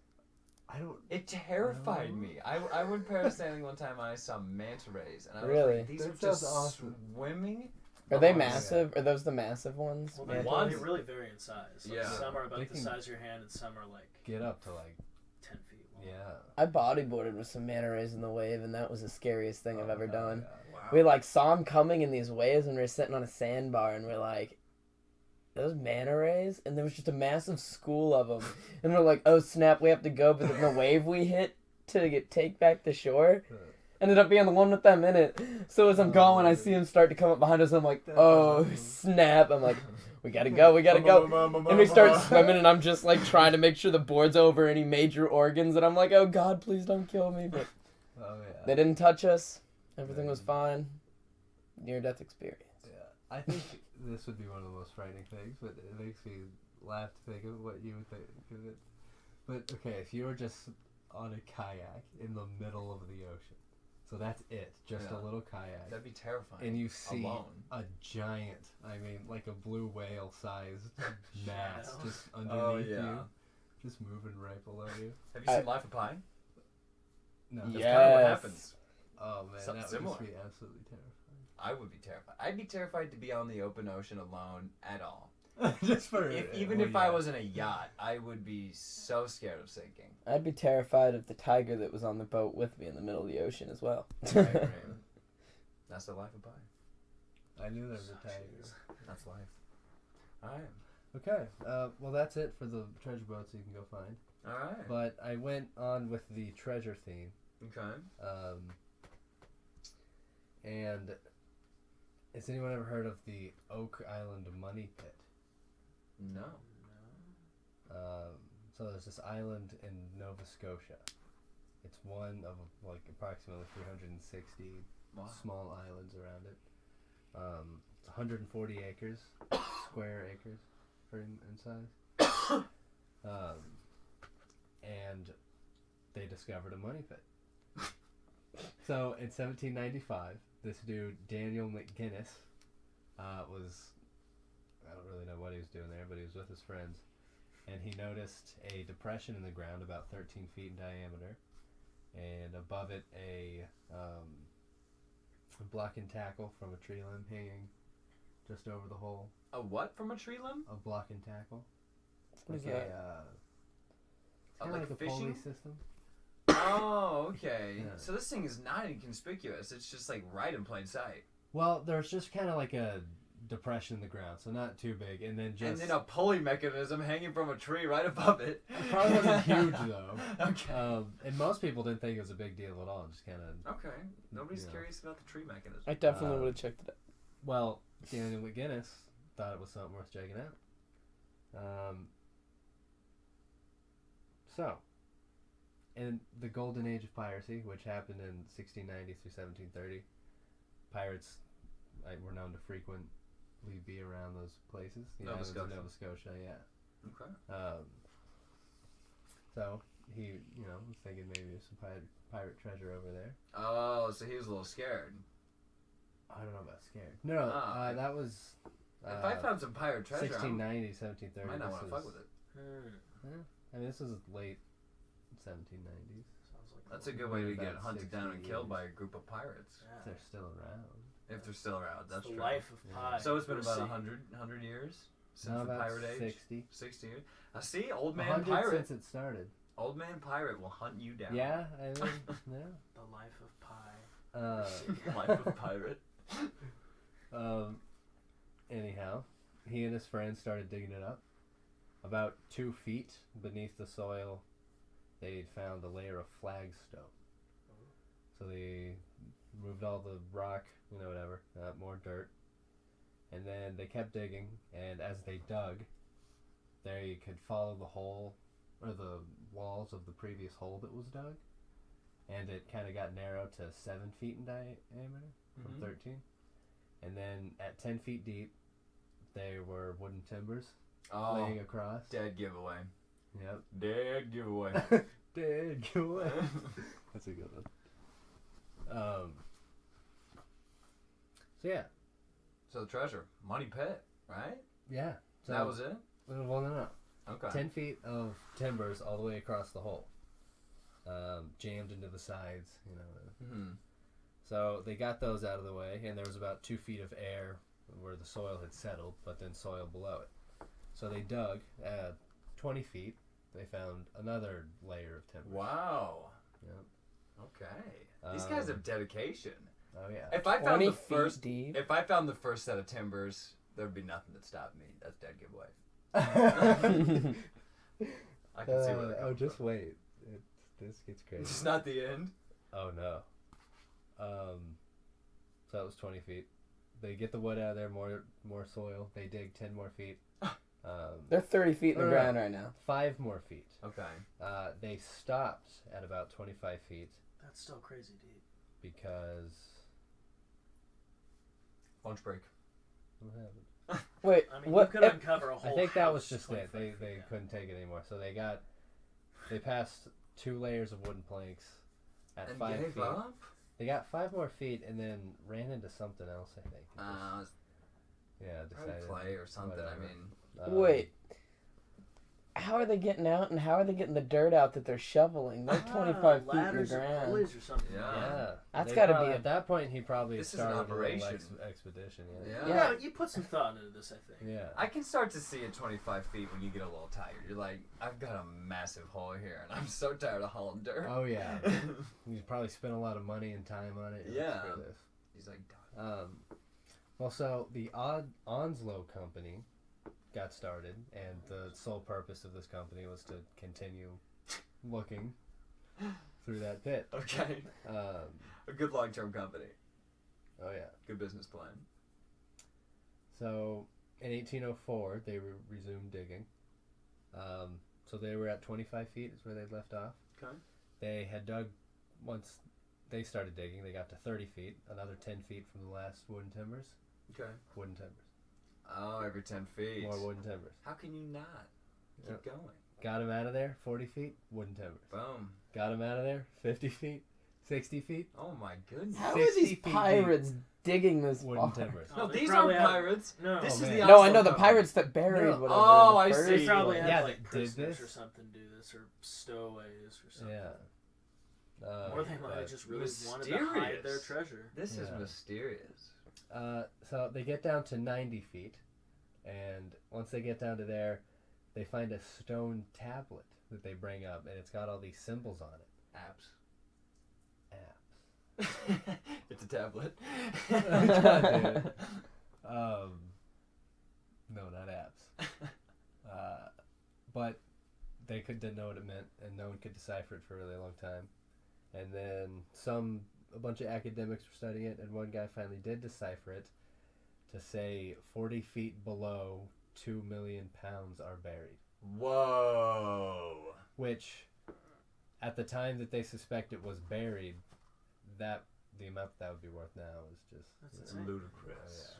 C: I don't...
D: It terrified
C: No.
D: me. I went parasailing one time and I saw manta rays. And I was
B: Really?
D: like, these
C: That
D: are just
C: sounds awesome.
D: swimming.
B: Are they
D: Oh,
B: massive? Are those the massive ones?
A: Well,
B: Yeah.
A: they really vary in size. Like,
D: Yeah.
A: Some are
C: They
A: about the
C: can
A: size of your hand, and some are like
C: get up to like...
A: 10 feet long.
C: Yeah.
B: I bodyboarded with some manta rays in the wave, and that was the scariest thing I've ever done.
C: Yeah.
D: Wow.
B: We like saw them coming in these waves, and we were sitting on a sandbar, and we're like, "Those manta rays!" And there was just a massive school of them, and we're like, "Oh snap, we have to go!" But then the wave we hit to take back to shore ended up being the one with them in it. So as I'm going, I see him start to come up behind us. I'm like,
C: That's
B: "Oh
C: awesome.
B: snap!" I'm like, "We gotta go, we gotta go!" And we start swimming, and I'm just like trying to make sure the board's over any major organs, and I'm like, "Oh God, please don't kill me!" But
C: Oh, yeah.
B: they didn't touch us. Everything was fine. Near-death experience.
C: Yeah. I think this would be one of the most frightening things, but it makes me laugh to think of what you would think of it. But okay, if you were just on a kayak in the middle of the ocean, so that's it, just a little kayak.
D: That'd be terrifying.
C: And you see
D: alone.
C: a giant, I mean, like a blue whale sized mass
A: Shadow.
C: just underneath
D: yeah.
C: you, just moving right below you.
D: Have you seen Life of Pi?
C: No.
D: That's
B: Yeah.
D: kind of what
B: Yes.
D: happens.
C: Oh man,
D: Something
C: that
D: similar.
C: would just be absolutely terrifying.
D: I would be terrified. I'd be terrified to be on the open ocean alone at all.
C: Just for
D: Even if I was in a yacht, I would be so scared of sinking.
B: I'd be terrified of the tiger that was on the boat with me in the middle of the ocean as well.
C: Right.
D: That's the life of Pi.
C: I knew there was a
A: Oh,
C: tiger.
A: jeez.
D: That's life. Alright.
C: Okay, well that's it for the treasure boats you can go find.
D: Alright.
C: But I went on with the treasure theme,
D: Okay.
C: and has anyone ever heard of the Oak Island Money Pit?
D: No.
C: So there's this island in Nova Scotia. It's one of like approximately 360
D: Wow.
C: small islands around it. It's 140 acres, square acres in size. And they discovered a money pit. So in 1795, this dude Daniel McGuinness was, I don't really know what he was doing there, but he was with his friends, and he noticed a depression in the ground about 13 feet in diameter, and above it a block and tackle from a tree limb hanging just over the hole.
D: A what from a tree limb?
C: A block and tackle.
B: What is
C: Like
B: that?
C: Kind
D: Like
C: of like a
D: fishing?
C: pulley system.
D: Oh, okay.
C: Yeah.
D: So this thing is not inconspicuous. It's just like right in plain sight.
C: Well, there's just kind of like a depression in the ground, so not too big, and then just.
D: And then a pulley mechanism hanging from a tree right above it.
C: It probably wasn't huge though.
D: Okay.
C: And most people didn't think it was a big deal at all. Just kind of.
D: Okay. Nobody's
C: Yeah.
D: curious about the tree mechanism.
B: I definitely would have checked it out.
C: Well, Daniel McGuinness thought it was something worth checking out. So, in the golden age of piracy, which happened in 1690 through 1730, pirates were known to frequently be around those places. The
D: Nova
C: islands of
D: Scotia.
C: Nova Scotia, yeah.
D: Okay.
C: So he, was thinking maybe there's some pirate treasure over there.
D: Oh, so he was a little scared.
C: I don't know about scared. No,
D: Ah.
C: That was.
D: If I found some pirate treasure,
C: 1690,
D: I
C: 1730.
D: might not want
C: this
D: to fuck
C: was-
D: with it.
C: I mean, this was late 1790s.
A: Sounds like
D: That's a good way to
C: About
D: get hunted down and
C: 60
D: killed
C: years.
D: by a group of pirates.
A: Yeah.
C: They're still around.
D: If they're still around, that's
A: It's the
D: true.
A: life of
C: Yeah.
A: Pi.
D: So it's been
A: We'll
D: about
A: see.
D: 100 years since
C: No,
D: the
C: about
D: pirate age.
C: 60.
D: 60 years. I see, old man
C: 100
D: pirate.
C: since it started.
D: Old man pirate will hunt you down.
C: Yeah, I mean, yeah.
A: The life of Pi.
D: Life of pirate.
C: Anyhow, he and his friends started digging it up. About 2 feet beneath the soil, they found a layer of flagstone. So they removed all the rock, whatever, more dirt. And then they kept digging, and as they dug, they could follow the hole, or the walls of the previous hole that was dug. And it kind of got narrowed to 7 feet in diameter from
D: Mhm.
C: 13. And then at 10 feet deep, they were wooden timbers
D: Oh,
C: laying across.
D: dead giveaway.
C: Yep.
D: Dead giveaway.
C: Dead giveaway. That's a good one. So yeah.
D: So the treasure, money pit, right?
C: Yeah. So
D: That was it.
C: Well, no.
D: Okay.
C: 10 feet of timbers all the way across the hole. Jammed into the sides,
D: Hmm.
C: So they got those out of the way, and there was about 2 feet of air where the soil had settled, but then soil below it. So they dug 20 feet. They found another layer of timber.
D: Wow.
C: Yep.
D: Okay. These guys have dedication.
C: Oh yeah.
D: If I found
B: 20
D: the
B: feet
D: first,
B: deep.
D: if I found the first set of timbers, there'd be nothing that stopped me. That's dead giveaway. I can see where they're coming
C: just
D: from.
C: wait. This gets crazy.
D: It's not the end.
C: Oh no. So that was 20 feet. They get the wood out of there, more soil. They dig 10 more feet.
B: They're 30 feet in the
C: No.
B: ground right now.
C: 5 more feet.
D: Okay.
C: They stopped at about 25 feet
A: That's still crazy deep.
C: because
D: Lunch break.
C: what happened?
B: Wait,
A: I mean,
B: what?
A: you could uncover a whole
C: I think that was
A: house
C: just
A: 25
C: it. They
A: feet down.
C: couldn't take it anymore, so they passed 2 layers of wooden planks at
D: And
C: 5
D: gave
C: feet.
D: up?
C: They got 5 more feet and then ran into something else. I think. Yeah,
D: Probably
C: decided.
D: play or something.
C: whatever.
D: I mean,
B: Wait. How are they getting out, and how are they getting the dirt out that they're shoveling? They're 25 feet in the
A: ladders or
B: ground.
A: pulleys or something.
C: Yeah,
B: That's
C: They
B: gotta
C: probably-
B: be a-
C: at that point. He probably
D: This is an
C: started a little
D: operation.
C: expedition.
D: Yeah.
B: Yeah.
A: You put some thought into this, I think.
C: Yeah.
D: I can start to see at 25 feet when you get a little tired. You're like, I've got a massive hole here, and I'm so tired of hauling dirt.
C: Oh yeah. He's probably spent a lot of money and time on it.
D: Yeah.
C: For this.
D: He's like, done.
C: Well, so the Onslow Company got started, and the sole purpose of this company was to continue looking through that pit.
D: Okay. A good long-term company.
C: Oh yeah.
D: Good business plan.
C: So in 1804, they resumed digging. So they were at 25 feet is where they'd left off.
D: Okay.
C: They had dug, once they started digging, they got to 30 feet, another 10 feet from the last wooden timbers.
D: Okay.
C: Wooden timbers.
D: Oh, every 10 feet.
C: More wooden timbers.
D: How can you not? Keep going.
C: Got him out of there, 40 feet, wooden timbers.
D: Boom.
C: Got him out of there, 50 feet, 60 feet,
D: Oh my goodness.
B: How are
C: 60
B: these
C: feet deep.
B: pirates digging this
C: wooden
B: far?
C: timbers.
A: Oh,
D: No,
A: they
D: these
A: probably
D: aren't
A: have-
D: pirates.
A: No.
D: This
C: Oh,
D: is
C: man.
D: the
B: No, I
D: Oslo
B: know the
D: Company.
B: pirates that buried
C: No.
B: whatever.
D: Oh,
B: in the
D: I
B: first
D: see.
A: They probably
B: place.
A: have
C: Yeah,
A: like
C: they did
A: prisoners
C: this.
A: or something do this, or stowaways or something.
C: Yeah.
A: Or they might have
C: but-
A: just really wanted to hide their
D: Mysterious.
A: treasure.
D: This is
C: Yeah.
D: mysterious.
C: So they get down to 90 feet, and once they get down to there, they find a stone tablet that they bring up, and it's got all these symbols on it.
D: Apps.
C: Apps.
D: It's a tablet.
C: Dude. No, not apps. But they didn't know what it meant, and no one could decipher it for a really long time. And then a bunch of academics were studying it, and one guy finally did decipher it to say 40 feet below 2 million pounds are buried.
D: Whoa.
C: Which, at the time that they suspect it was buried, the amount that would be worth now is just
A: That's
D: It's
A: insane.
D: ludicrous.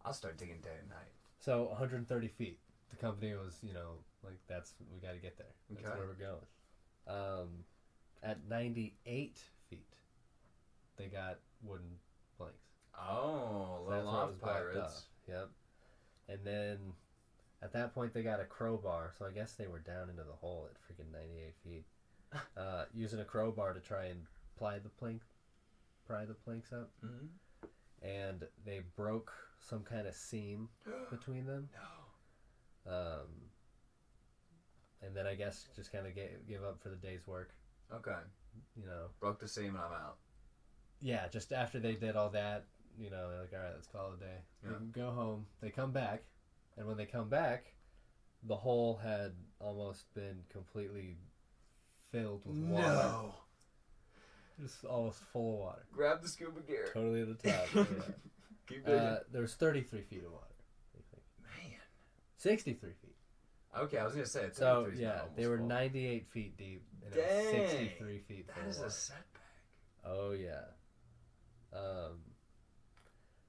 D: I'll start digging day and night.
C: So 130 feet. The company was, we got to get there. That's
D: Okay.
C: where we're going. At 98 feet, they got wooden planks.
D: Oh,
C: So
D: little
C: that's where it
D: off
C: was blocked
D: pirates.
C: off. Yep. And then at that point, they got a crowbar. So I guess they were down into the hole at freaking 98 feet. Using a crowbar to try and pry the planks up.
D: Mm-hmm.
C: And they broke some kind of seam between them.
D: No.
C: And then I guess just kind of give up for the day's work.
D: Okay. Broke the seam and I'm out.
C: Yeah, just after they did all that, they're like, all right, let's call it a day.
D: Yeah.
C: They can go home. They come back, and when they come back, the hole had almost been completely filled with water.
D: No.
C: Just almost full of water.
D: Grab the scuba gear.
C: Totally at the top. Yeah.
D: Keep digging.
C: There was 33 feet of water. They think.
D: Man.
C: 63 feet.
D: Okay, I was gonna say it's
C: So yeah, they were 98 feet deep, and it was
D: Dang.
C: 63 feet full
D: That
C: of
D: is
C: water.
D: a setback.
C: Oh yeah.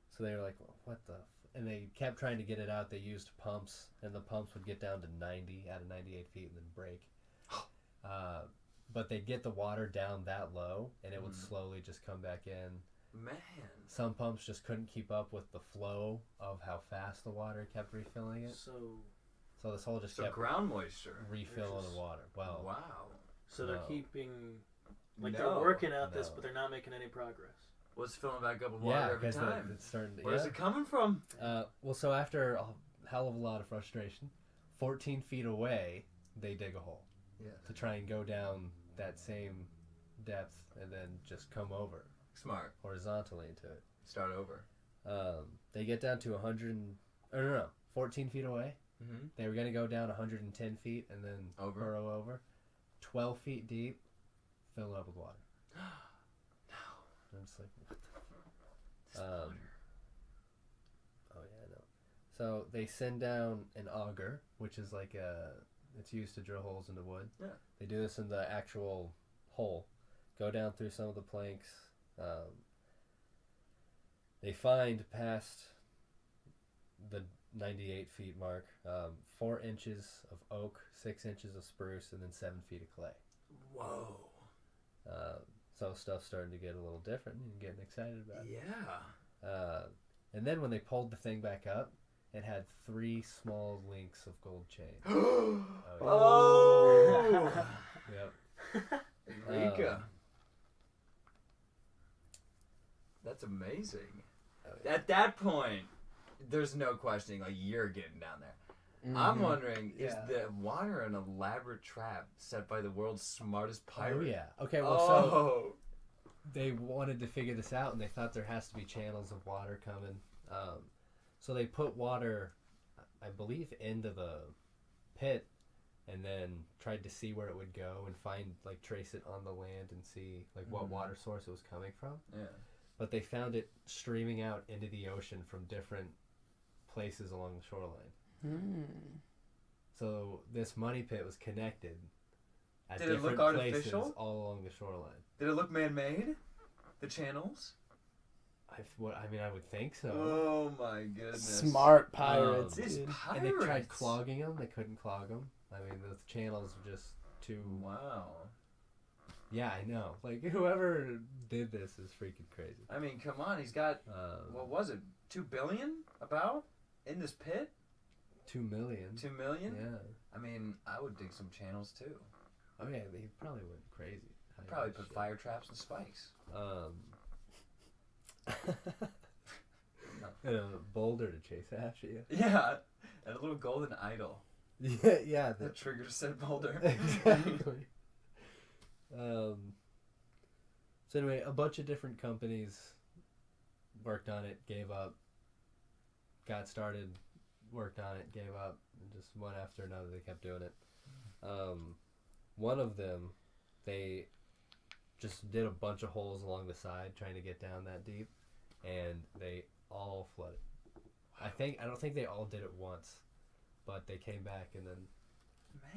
C: So they were like, well, what the? And they kept trying to get it out. They used pumps, and the pumps would get down to 90 out of 98 feet and then break. But they'd get the water down that low, and it would slowly just come back in.
D: Man.
C: Some pumps just couldn't keep up with the flow of how fast the water kept refilling it. So this hole just
D: So
C: kept
D: ground moisture.
C: refilling the water. Well,
D: Wow.
A: So they're
C: No.
A: keeping,
D: No.
A: they're working out this,
C: No.
A: but they're not making any progress.
D: What's filling back up with water
C: yeah,
D: every
C: because
D: time?
C: it's starting to.
D: Where's
C: yeah.
D: it coming from?
C: Well, so after a hell of a lot of frustration, 14 feet away, they dig a hole
D: Yeah.
C: to try and go down that same depth and then just come over
D: Smart.
C: horizontally into it.
D: Start over.
C: They get down to 14 feet away.
D: Mm-hmm.
C: They were going to go down 110 feet and then
D: Over.
C: burrow over. 12 feet deep, fill it up with water. I'm just like, what the fuck? Oh yeah, I know. So they send down an auger, which is like it's used to drill holes into wood.
D: Yeah.
C: They do this in the actual hole. Go down through some of the planks. they find past the 98 feet mark 4 inches of oak, 6 inches of spruce, and then 7 feet of clay.
A: Whoa.
C: So stuff's starting to get a little different and getting excited about it.
A: Yeah.
C: And then when they pulled the thing back up, it had 3 small links of gold chain.
A: Oh.
C: Yep.
D: Eureka. That's amazing.
C: Oh, yeah.
D: At that point, there's no questioning. Like, you're getting down there. I'm wondering, is the water an elaborate trap set by the world's smartest pirate?
C: Oh, yeah. Okay, well, so they wanted to figure this out, and they thought there has to be channels of water coming. So they put water, I believe, into the pit, and then tried to see where it would go and trace it on the land and see, what water source it was coming from.
D: Yeah.
C: But they found it streaming out into the ocean from different places along the shoreline. So this money pit was connected at
D: Did it
C: different
D: look
C: places
D: artificial?
C: all along the shoreline.
D: Did it look man-made? The channels?
C: I would think so.
D: Oh my goodness.
B: Smart pirates.
D: These
B: dude.
D: pirates.
C: And they tried clogging them. They couldn't clog them. I mean, the channels were just too...
D: Wow.
C: Yeah, I know. Whoever did this is freaking crazy.
D: I mean, come on. He's got, what was it, 2 billion about in this pit?
C: 2 million.
D: 2 million?
C: Yeah.
D: I mean, I would dig some channels too.
C: Oh, yeah, they probably went crazy.
D: Probably put fire traps and spikes.
C: And a boulder to chase after you.
D: Yeah. And a little golden idol.
C: Yeah.
D: That triggers said boulder.
C: Exactly. So anyway, a bunch of different companies worked on it, gave up, got started, worked on it, gave up, and just one after another they kept doing it. One of them, they just did a bunch of holes along the side trying to get down that deep, and they all flooded. I don't think they all did it once, but they came back and then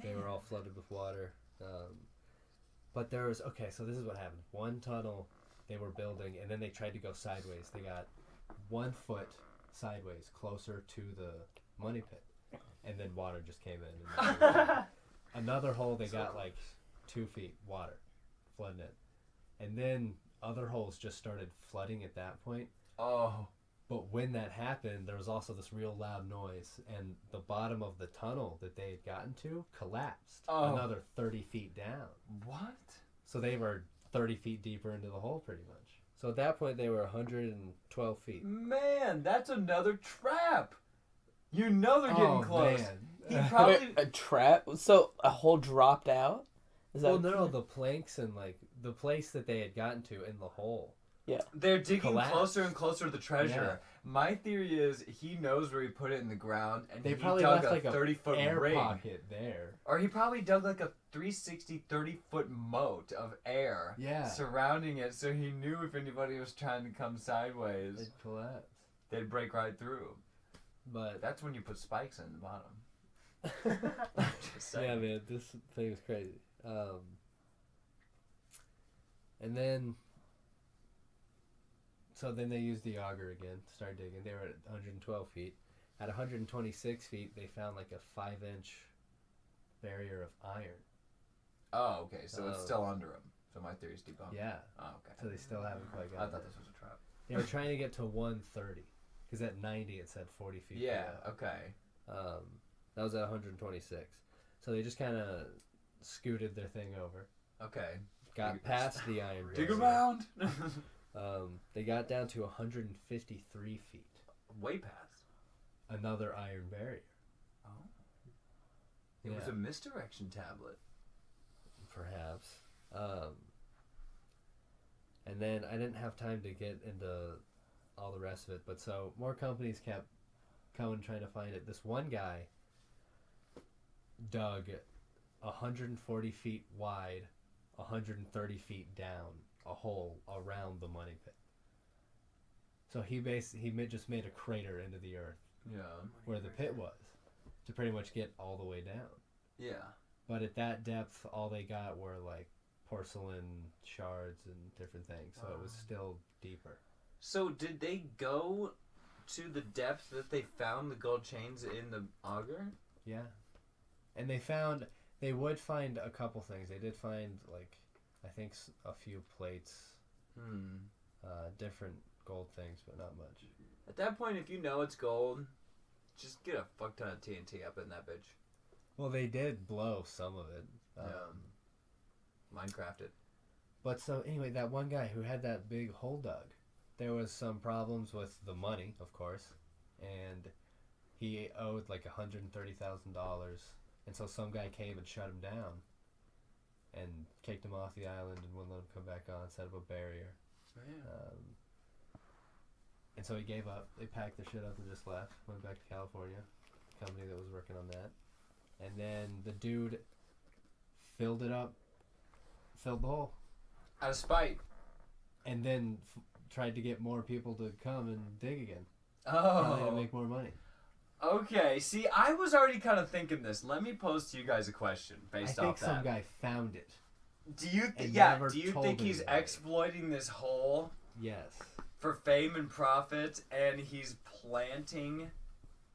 C: they were all flooded with water. But there was, so this is what happened. One tunnel they were building, and then they tried to go sideways. They got 1 foot sideways, closer to the money pit, and then water just came in. And another hole, they got 2 feet water flooding it. And then other holes just started flooding at that point.
D: Oh.
C: But when that happened, there was also this real loud noise, and the bottom of the tunnel that they had gotten to collapsed another 30 feet down.
D: What?
C: So they were 30 feet deeper into the hole, pretty much. So at that point, they were 112 feet.
D: Man, that's another trap. You know they're getting close.
C: Man.
D: He probably...
B: Wait, a trap? So a hole dropped out? Is that...
C: Well, no, the planks and the place that they had gotten to in the hole.
B: Yeah.
D: They're digging
C: collapsed.
D: closer and closer to the treasure.
C: Yeah.
D: My theory is he knows where he put it in the ground, and
C: They
D: he
C: probably
D: dug
C: left
D: a 30-foot
C: air
D: ring.
C: pocket there.
D: Or he probably dug a 360, 30-foot moat of air surrounding it, so he knew if anybody was trying to come sideways,
C: They'd collapse.
D: they'd break right through.
C: But
D: That's when you put spikes in the bottom. Just saying.
C: yeah, man, this thing was crazy. And then, so then they used the auger again to start digging. They were at 112 feet. At 126 feet, they found a 5-inch barrier of iron.
D: Oh, okay, so it's still under him. So my theory's debunked.
C: Yeah.
D: Oh, okay.
C: So they still haven't quite
D: I
C: got
D: thought
C: there.
D: this was a trap.
C: They were trying to get to 130. Because at 90, it said 40 feet.
D: Yeah,
C: below.
D: okay.
C: That was at 126. So they just kind of scooted their thing over.
D: Okay.
C: Got past the iron
D: Dig
C: barrier.
D: around.
C: They got down to 153 feet.
D: Way past.
C: Another iron barrier.
D: Oh. It was a misdirection tablet.
C: Perhaps. And then I didn't have time to get into all the rest of it, but so more companies kept coming trying to find it. This one guy dug 140 feet wide, 130 feet down, a hole around the money pit. So he just made a crater into the earth
D: Yeah.
C: where the pit was to pretty much get all the way down.
D: Yeah.
C: But at that depth, all they got were porcelain shards and different things, so it was still deeper.
D: So did they go to the depth that they found the gold chains in the auger?
C: Yeah. And they would find a couple things. They did find, like, I think a few plates, different gold things, but not much.
D: At that point, if you know it's gold, just get a fuck ton of TNT up in that bitch.
C: Well, they did blow some of it.
D: Minecraft it.
C: But so, anyway, that one guy who had that big hole dug, there was some problems with the money, of course, and he owed like $130,000, and so some guy came and shut him down and kicked him off the island and wouldn't let him come back on, set up a barrier.
D: Oh, yeah.
C: And so he gave up. They packed their shit up and just left. Went back to California. Company that was working on that. And then the dude filled it up. Filled the hole.
D: Out of spite.
C: And then tried to get more people to come and dig again.
D: Oh.
C: To make more money.
D: Okay. See, I was already kind of thinking this. Let me pose to you guys a question based
C: I think
D: off that.
C: some guy found it.
D: Do you
C: never
D: think
C: told
D: he's
C: anybody.
D: exploiting this hole
C: Yes.
D: for fame and profit, and he's planting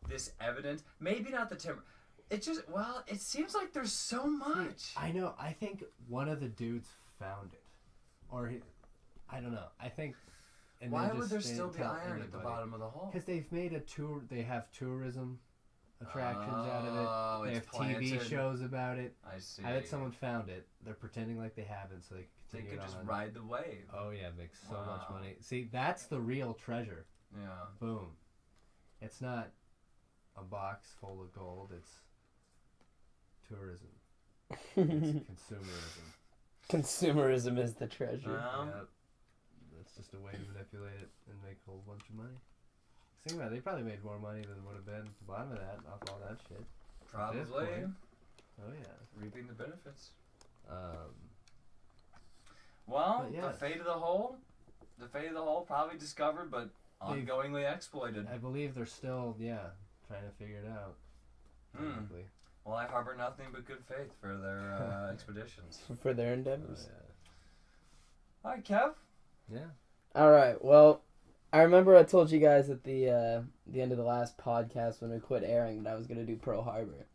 D: this evidence? Maybe not the timber. It seems like there's so much.
C: I know. I think one of the dudes found it. Or I don't know. I think... And
D: Why
C: they
D: would
C: just
D: there
C: didn't
D: still be
C: tell
D: iron at the
C: anybody.
D: bottom of the hole?
C: Because they've made a tour. They have tourism attractions out of
D: Oh,
C: it. They
D: it's
C: have TV
D: planted.
C: shows about it.
D: I see.
C: I bet someone found it. They're pretending like they haven't, so they can
D: They
C: continue
D: could
C: it
D: just
C: on.
D: ride the wave.
C: Oh yeah, make so much
D: Wow.
C: money. See, that's the real treasure.
D: Yeah.
C: Boom. It's not a box full of gold. It's tourism. It's consumerism.
B: Consumerism is the treasure.
C: Yep. That's just a way to manipulate it and make a whole bunch of money. Think about it, they probably made more money than would have been at the bottom of that off all that shit.
D: Probably.
C: At this point. Oh yeah.
D: Reaping the benefits.
C: But yeah.
D: The fate of the hole probably discovered, but ongoingly exploited.
C: I believe they're still, trying to figure it out. Probably.
D: Well, I harbor nothing but good faith for their expeditions.
B: For their
C: Oh,
B: endeavors.
D: All right, Kev.
C: Yeah.
B: All right. Well, I remember I told you guys at the end of the last podcast when we quit airing that I was gonna do Pearl Harbor.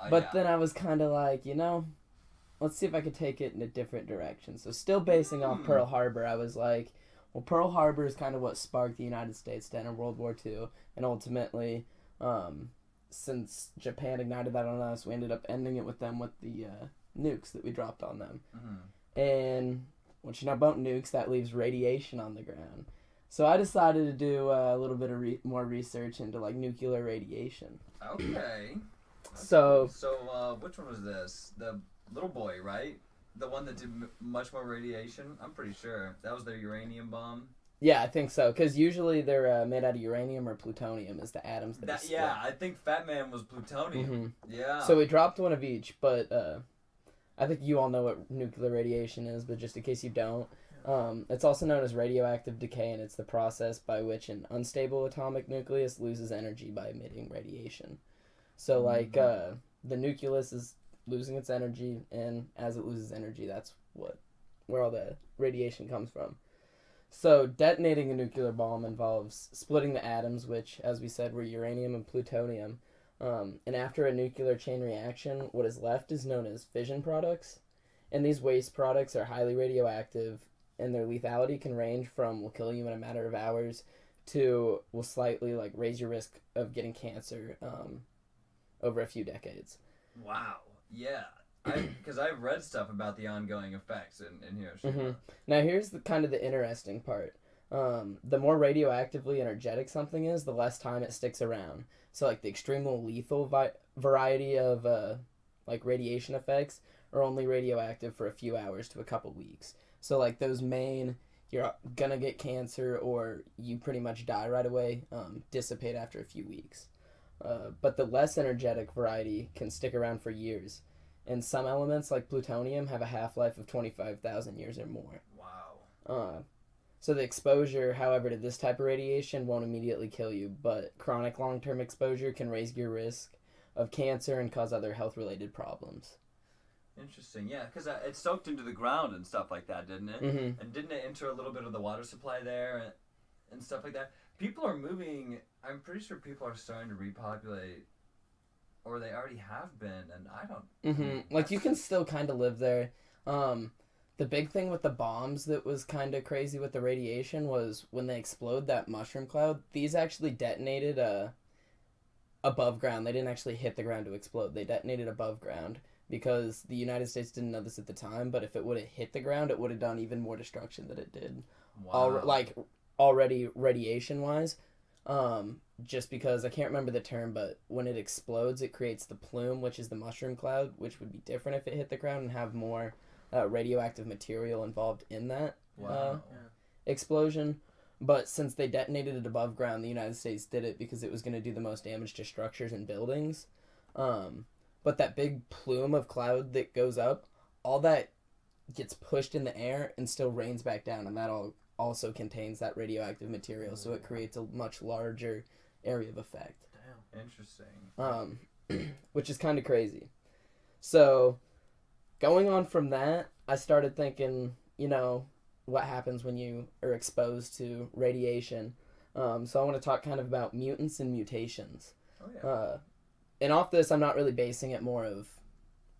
B: But then I was kind of like, let's see if I could take it in a different direction. So still basing off Pearl Harbor, I was like, well, Pearl Harbor is kind of what sparked the United States to enter World War II, and ultimately, since Japan ignited that on us, we ended up ending it with them with the nukes that we dropped on them.
D: Mm-hmm.
B: And once you know about nukes, that leaves radiation on the ground. So I decided to do a little bit of more research into like nuclear radiation.
D: Okay.
B: So
D: which one was this? The little boy, right? The one that did much more radiation? I'm pretty sure. That was their uranium bomb.
B: yeah, I think so. Because usually they're made out of uranium or plutonium is the atoms that are split.
D: Yeah, I think Fat Man was plutonium.
B: Mm-hmm.
D: Yeah.
B: So we dropped one of each, but I think you all know what nuclear radiation is, but just in case you don't, it's also known as radioactive decay, and it's the process by which an unstable atomic nucleus loses energy by emitting radiation. So, like, the nucleus is losing its energy, and as it loses energy, that's where all the radiation comes from. So, detonating a nuclear bomb involves splitting the atoms, which, as we said, were uranium and plutonium. And after a nuclear chain reaction, what is left is known as fission products. And these waste products are highly radioactive, and their lethality can range from will kill you in a matter of hours to will slightly like raise your risk of getting cancer over a few decades.
D: Wow. Yeah. Because I've read stuff about the ongoing effects in Hiroshima.
B: Mm-hmm. Now here's the interesting part. The more radioactively energetic something is, the less time it sticks around. So like the extremely lethal variety of like radiation effects are only radioactive for a few hours to a couple weeks. So like those main, you're gonna get cancer or you pretty much die right away, dissipate after a few weeks. But the less energetic variety can stick around for years. And some elements like plutonium have a half-life of 25,000 years or more.
D: Wow.
B: So the exposure, however, to this type of radiation won't immediately kill you, but chronic long-term exposure can raise your risk of cancer and cause other health-related problems.
D: Interesting. Yeah, because it soaked into the ground and stuff like that, didn't it?
B: Mm-hmm.
D: And didn't it enter a little bit of the water supply there? and stuff like that. People are moving. I'm pretty sure people are starting to repopulate, or they already have been, and I don't.
B: Mm-hmm. Like, you can still kind of live there. The big thing with the bombs that was kind of crazy with the radiation was when they explode that mushroom cloud, these actually detonated above ground. They didn't actually hit the ground to explode. They detonated above ground because the United States didn't know this at the time, but if it would have hit the ground, it would have done even more destruction than it did.
D: Wow.
B: Already radiation-wise. Just because I can't remember the term, but when it explodes, it creates the plume, which is the mushroom cloud, which would be different if it hit the ground and have more radioactive material involved in that explosion. But since they detonated it above ground, the United States did it because it was going to do the most damage to structures and buildings. But that big plume of cloud that goes up, all that gets pushed in the air and still rains back down, and that also contains that radioactive material, so it creates a much larger area of effect.
A: Damn.
D: Interesting.
B: Which is kind of crazy. So, going on from that, I started thinking, what happens when you are exposed to radiation. So I want to talk kind of about mutants and mutations.
D: Oh, yeah.
B: And off this, I'm not really basing it more of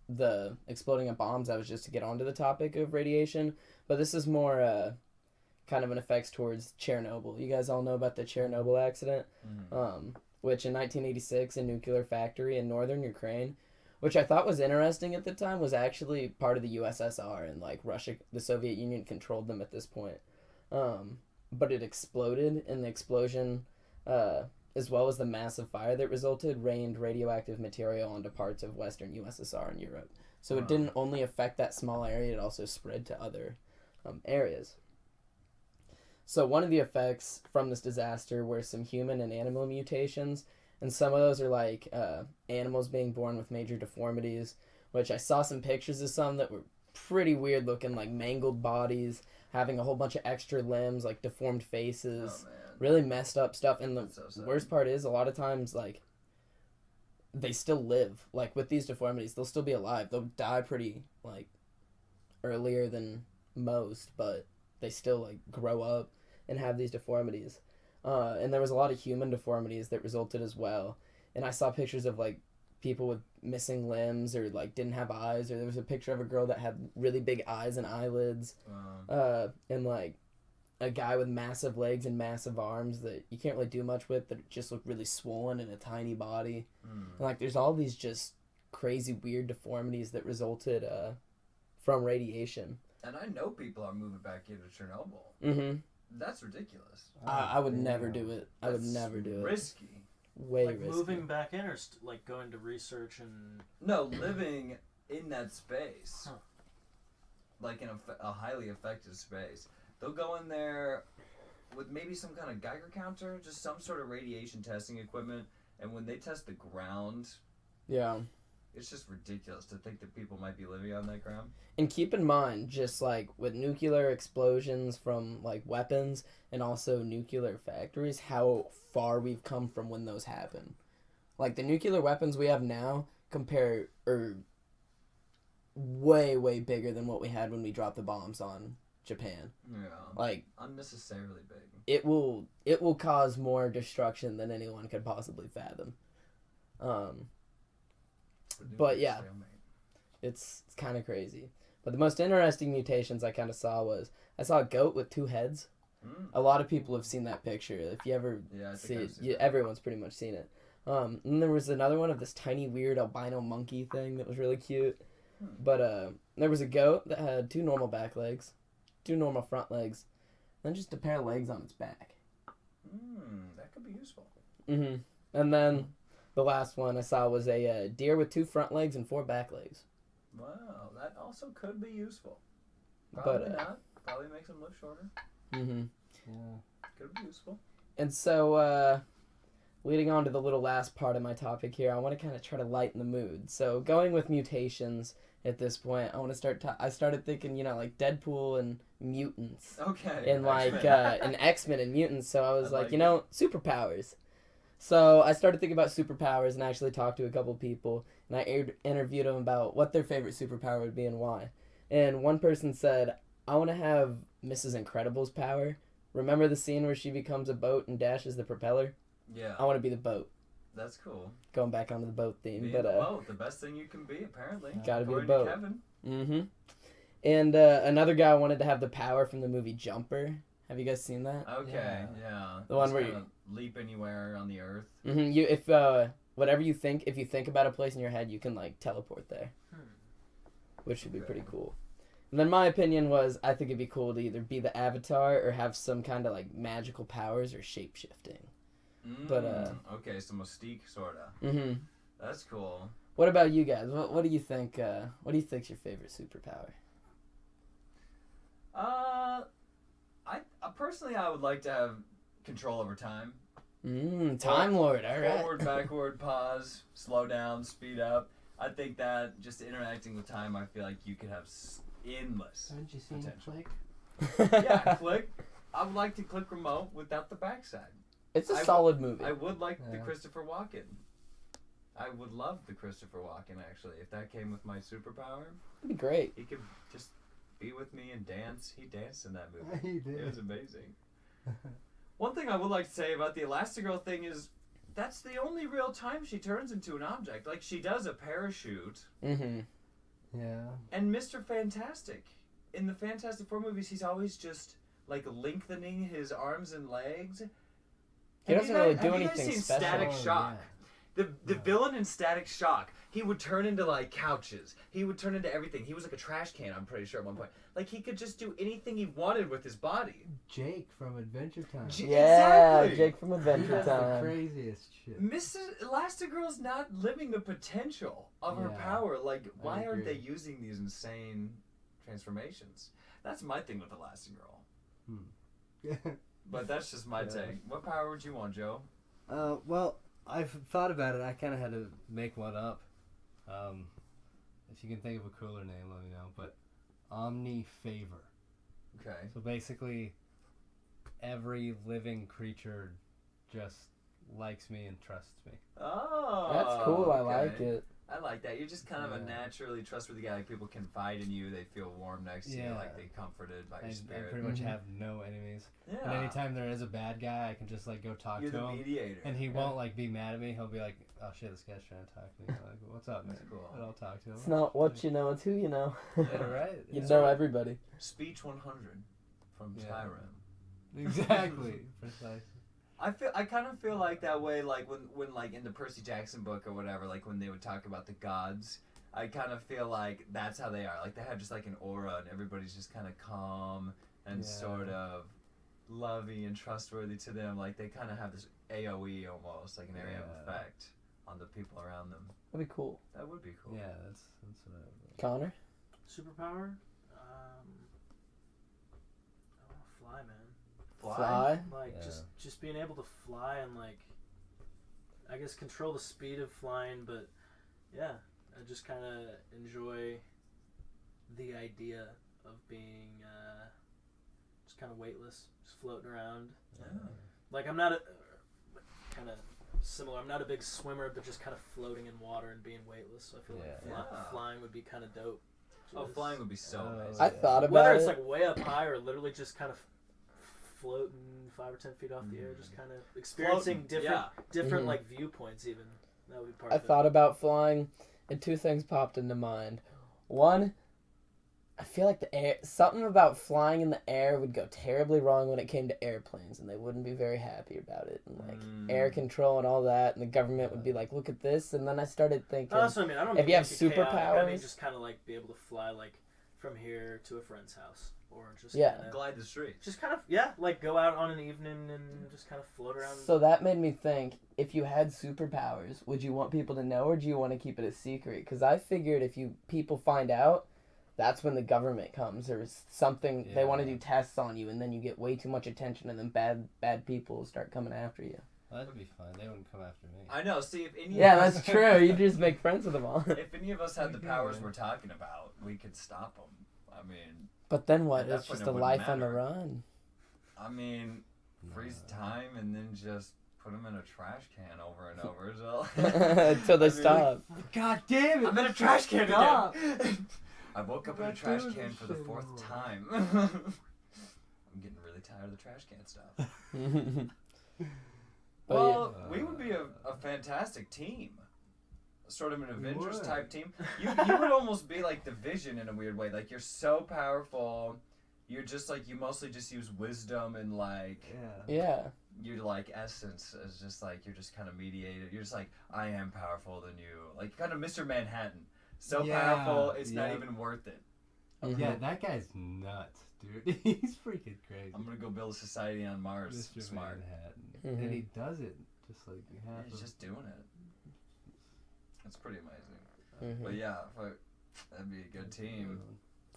B: the exploding of bombs. That was just to get onto the topic of radiation. But this is more kind of an effects towards Chernobyl. You guys all know about the Chernobyl accident, which in 1986, a nuclear factory in northern Ukraine, which I thought was interesting at the time, was actually part of the USSR, and like Russia, the Soviet Union controlled them at this point. But it exploded, and the explosion, as well as the massive fire that resulted, rained radioactive material onto parts of Western USSR and Europe. So it didn't only affect that small area, it also spread to other areas. So one of the effects from this disaster were some human and animal mutations, and some of those are like animals being born with major deformities, which I saw some pictures of some that were pretty weird looking, like mangled bodies, having a whole bunch of extra limbs, like deformed faces, really messed up stuff. And the worst part is, a lot of times, like, they still live. Like, with these deformities, they'll still be alive. They'll die pretty, like, earlier than most, but they still, like, grow up and have these deformities. And there was a lot of human deformities that resulted as well. And I saw pictures of, like, people with missing limbs or, like, didn't have eyes. Or there was a picture of a girl that had really big eyes and eyelids. And, like, a guy with massive legs and massive arms that you can't really do much with, that just look really swollen in a tiny body. And, like, there's all these just crazy, weird deformities that resulted from radiation.
D: And I know people are moving back into Chernobyl.
B: Mm-hmm.
D: That's ridiculous.
B: I would never do it. I would never do it.
D: Risky.
B: Way
A: like
B: risky.
A: moving back in, or like going to research and...
D: No, living in that space.
A: Huh.
D: Like in a highly affected space. They'll go in there with maybe some kind of Geiger counter, just some sort of radiation testing equipment, and when they test the ground...
B: Yeah.
D: It's just ridiculous to think that people might be living on that ground.
B: And keep in mind, just like with nuclear explosions from like weapons and also nuclear factories, how far we've come from when those happen. Like the nuclear weapons we have now are way, way bigger than what we had when we dropped the bombs on Japan.
D: Yeah.
B: Like
D: unnecessarily big.
B: It will cause more destruction than anyone could possibly fathom. But yeah, it's kind of crazy. But the most interesting mutations I kind of saw was, I saw a goat with two heads. A lot of people have seen that picture. If you ever see it, everyone's pretty much seen it. And there was another one of this tiny weird albino monkey thing that was really cute. But there was a goat that had two normal back legs, two normal front legs, and just a pair of legs on its back.
D: That could be useful.
B: Mm-hmm. And then the last one I saw was a deer with two front legs and four back legs.
D: Wow, that also could be useful.
B: But,
D: Probably not. Probably makes them look shorter.
B: Mm-hmm.
C: Yeah.
D: Could be useful.
B: And so, leading on to the little last part of my topic here, I want to kind of try to lighten the mood. So, going with mutations at this point, I want to start. I started thinking, like Deadpool and mutants.
D: Okay.
B: And like
D: X-Men.
B: and X-Men and mutants. So I was like,
D: it.
B: superpowers. So I started thinking about superpowers and actually talked to a couple people, and I interviewed them about what their favorite superpower would be and why. And one person said, I want to have Mrs. Incredible's power, Remember the scene where she becomes a boat and dashes the propeller?
D: Yeah,
B: I want to be the boat.
D: that's cool.
B: Going back onto the boat theme,
D: Being
B: but
D: the boat, the best thing you can be, apparently.
B: gotta be the
D: According to
B: boat.
D: Kevin.
B: Mm-hmm. And another guy wanted to have the power from the movie Jumper. Have you guys seen that?
D: Okay, yeah.
B: The one
D: Just
B: where
D: kinda leap anywhere on the earth.
B: Mm-hmm. If whatever you think, if you think about a place in your head, you can like teleport there, which would be pretty
D: Okay.
B: cool. And then my opinion was, I think it'd be cool to either be the Avatar or have some kind of like magical powers or shape shifting. But,
D: Okay, so Mystique sorta.
B: Mm-hmm.
D: That's cool.
B: What about you guys? What do you think? What do you think's your favorite superpower?
D: I personally I would like to have control over time.
B: Time Lord. All right.
D: Forward, backward, pause, slow down, speed up. I think that just interacting with time, I feel like you could have endless.
C: Haven't you seen
D: Potential.
C: Click?
D: Yeah, click. I would like to click remote without the backside.
B: It's a
D: I
B: solid movie.
D: I would like the
C: Yeah.
D: Christopher Walken. I would love the Christopher Walken, actually. If that came with my superpower,
B: It'd be great.
D: he could just be with me and dance. He danced in that movie.
C: He did.
D: It was amazing. One thing I would like to say about the Elastigirl thing is that's the only real time she turns into an object. Like, she does a parachute.
B: Mm-hmm.
C: Yeah.
D: And Mr. Fantastic. In the Fantastic Four movies, he's always just, like, lengthening his arms and legs.
B: He doesn't really do
D: have you guys
B: anything
D: seen
B: special.
D: Static
C: Oh,
D: Shock?
C: yeah.
D: The
C: No.
D: villain in Static Shock, he would turn into like couches. He would turn into everything. He was like a trash can, I'm pretty sure, at one point. Like, he could just do anything he wanted with his body.
C: Jake from Adventure Time.
B: Yeah,
D: Exactly.
B: Jake from
C: He
B: Adventure
C: does the
B: Time.
C: craziest shit.
D: Mrs. Elastigirl's not living the potential of her
C: Yeah,
D: power. Like, why aren't they
C: agree.
D: using these insane transformations? That's my thing with Elastigirl. But that's just my
C: Yeah.
D: take. What power would you want, Joe?
C: Well, I've thought about it. I kind of had to make one up. If you can think of a cooler name, let me know. But Omni-Favor.
D: Okay.
C: So basically, every living creature just likes me and trusts me.
D: Oh,
B: That's cool. I
D: okay.
B: like it.
D: I like that. You're just kind of a
C: Yeah.
D: naturally trustworthy guy. Like, people confide in you. They feel warm next to you.
C: Yeah.
D: Like, they're comforted by your
C: I
D: spirit.
C: pretty much
B: Mhm.
C: have no enemies.
D: Yeah.
C: And anytime there is a bad guy, I can just like go talk
D: You're
C: to
D: the
C: him.
D: mediator.
C: And he won't like be mad at me. He'll be like, "Oh shit, this guy's trying to talk to me." I'm like, "What's up, man?"
D: That's cool.
C: And I'll talk to him.
B: It's not what you know, it's who you know.
C: Yeah, right.
B: You
C: Yeah.
B: know everybody.
D: Speech 100 from
C: Yeah.
D: Skyrim.
C: Exactly. Precisely.
D: I kind of feel like that way, like when like in the Percy Jackson book or whatever, like when they would talk about the gods. I kind of feel like that's how they are. Like, they have just like an aura, and everybody's just kind of calm and
C: Yeah.
D: sort of lovey and trustworthy to them. Like, they kind of have this AOE almost, like an area of
C: Yeah.
D: effect on the people around them.
B: That'd be cool.
D: That would be cool.
C: Yeah, that's what I would.
B: Connor?
A: Superpower? Fly, man.
B: Fly?
A: Like,
C: Yeah.
A: just being able to fly and, like, I guess control the speed of flying, but yeah, I just kind of enjoy the idea of being just kind of weightless, just floating around.
D: Yeah.
A: Like, I'm not kind of similar. I'm not a big swimmer, but just kind of floating in water and being weightless. So I feel like
D: Yeah.
A: flying would be kind of dope.
D: Oh, flying would be so
C: Oh,
D: amazing.
B: I thought about
A: Whether
B: it.
A: it's like way up high or literally just kind of floating 5 or 10 feet off the air, just kind of experiencing
D: Floating,
A: different
B: Mhm.
A: like viewpoints. Even that would be part
B: I
A: of
B: thought about flying, and two things popped into mind. One, I feel like something about flying in the air would go terribly wrong when it came to airplanes, and they wouldn't be very happy about it. And like air control and all that, and the government would be like, "Look at this." And then I started
A: it.
B: thinking,
A: Oh, that's what I mean. I don't
B: if
A: mean
B: you have
A: like a chaotic, I mean
B: superpowers-
A: just kind of like be able to fly like from here to a friend's house, or just
B: Yeah.
A: kinda,
D: Glide the street.
A: just kind of like go out on an evening and just kind of float around.
B: so that made me think, if you had superpowers, would you want people to know, or do you want to keep it a secret? Because I figured if people find out, that's when the government comes, or something, they want to
C: Yeah.
B: do tests on you, and then you get way too much attention, and then bad people start coming after you.
C: Well, that'd be fine. They wouldn't come after me.
D: I know. See, if any
B: Yeah,
D: of
B: that's
D: us,
B: true. You just make friends with them all.
D: if any of us had the
C: Okay,
D: powers
C: man.
D: we're talking about, we could stop them. I mean,
B: But then what?
D: At that
B: It's
D: point,
B: just
D: it
B: a
D: wouldn't
B: life on the
D: matter.
B: run.
D: freeze time and then just put them in a trash can over and over. So
B: Until they
D: I mean,
B: stop.
C: God damn it!
D: I'm in a trash can
C: Stop.
D: again. I woke up in a
C: Not
D: trash
C: doing
D: can
C: this
D: for the
C: shit
D: 4th
C: anymore.
D: time. I'm getting really tired of the trash can stuff.
B: But
D: Well, we would be a fantastic team. Sort of an Avengers
C: would.
D: type team. You would almost be like the Vision in a weird way. Like, you're so powerful. You're just like, you mostly just use wisdom and like
B: yeah.
D: your like essence is just like, you're just kind of mediated. You're just like, I am powerful than you. Like kind of Mr. Manhattan. So
C: Yeah,
D: powerful, it's not
C: yeah.
D: even worth it.
B: Mhm.
C: Yeah, that guy's nuts, dude. He's freaking crazy.
D: I'm gonna go build a society on Mars.
C: Mr.
D: Smart.
C: Manhattan.
B: Mhm.
C: And he does it just like you have
D: He's
C: to.
D: just doing it. It's pretty amazing.
B: Mhm.
D: But yeah, that'd be a good team.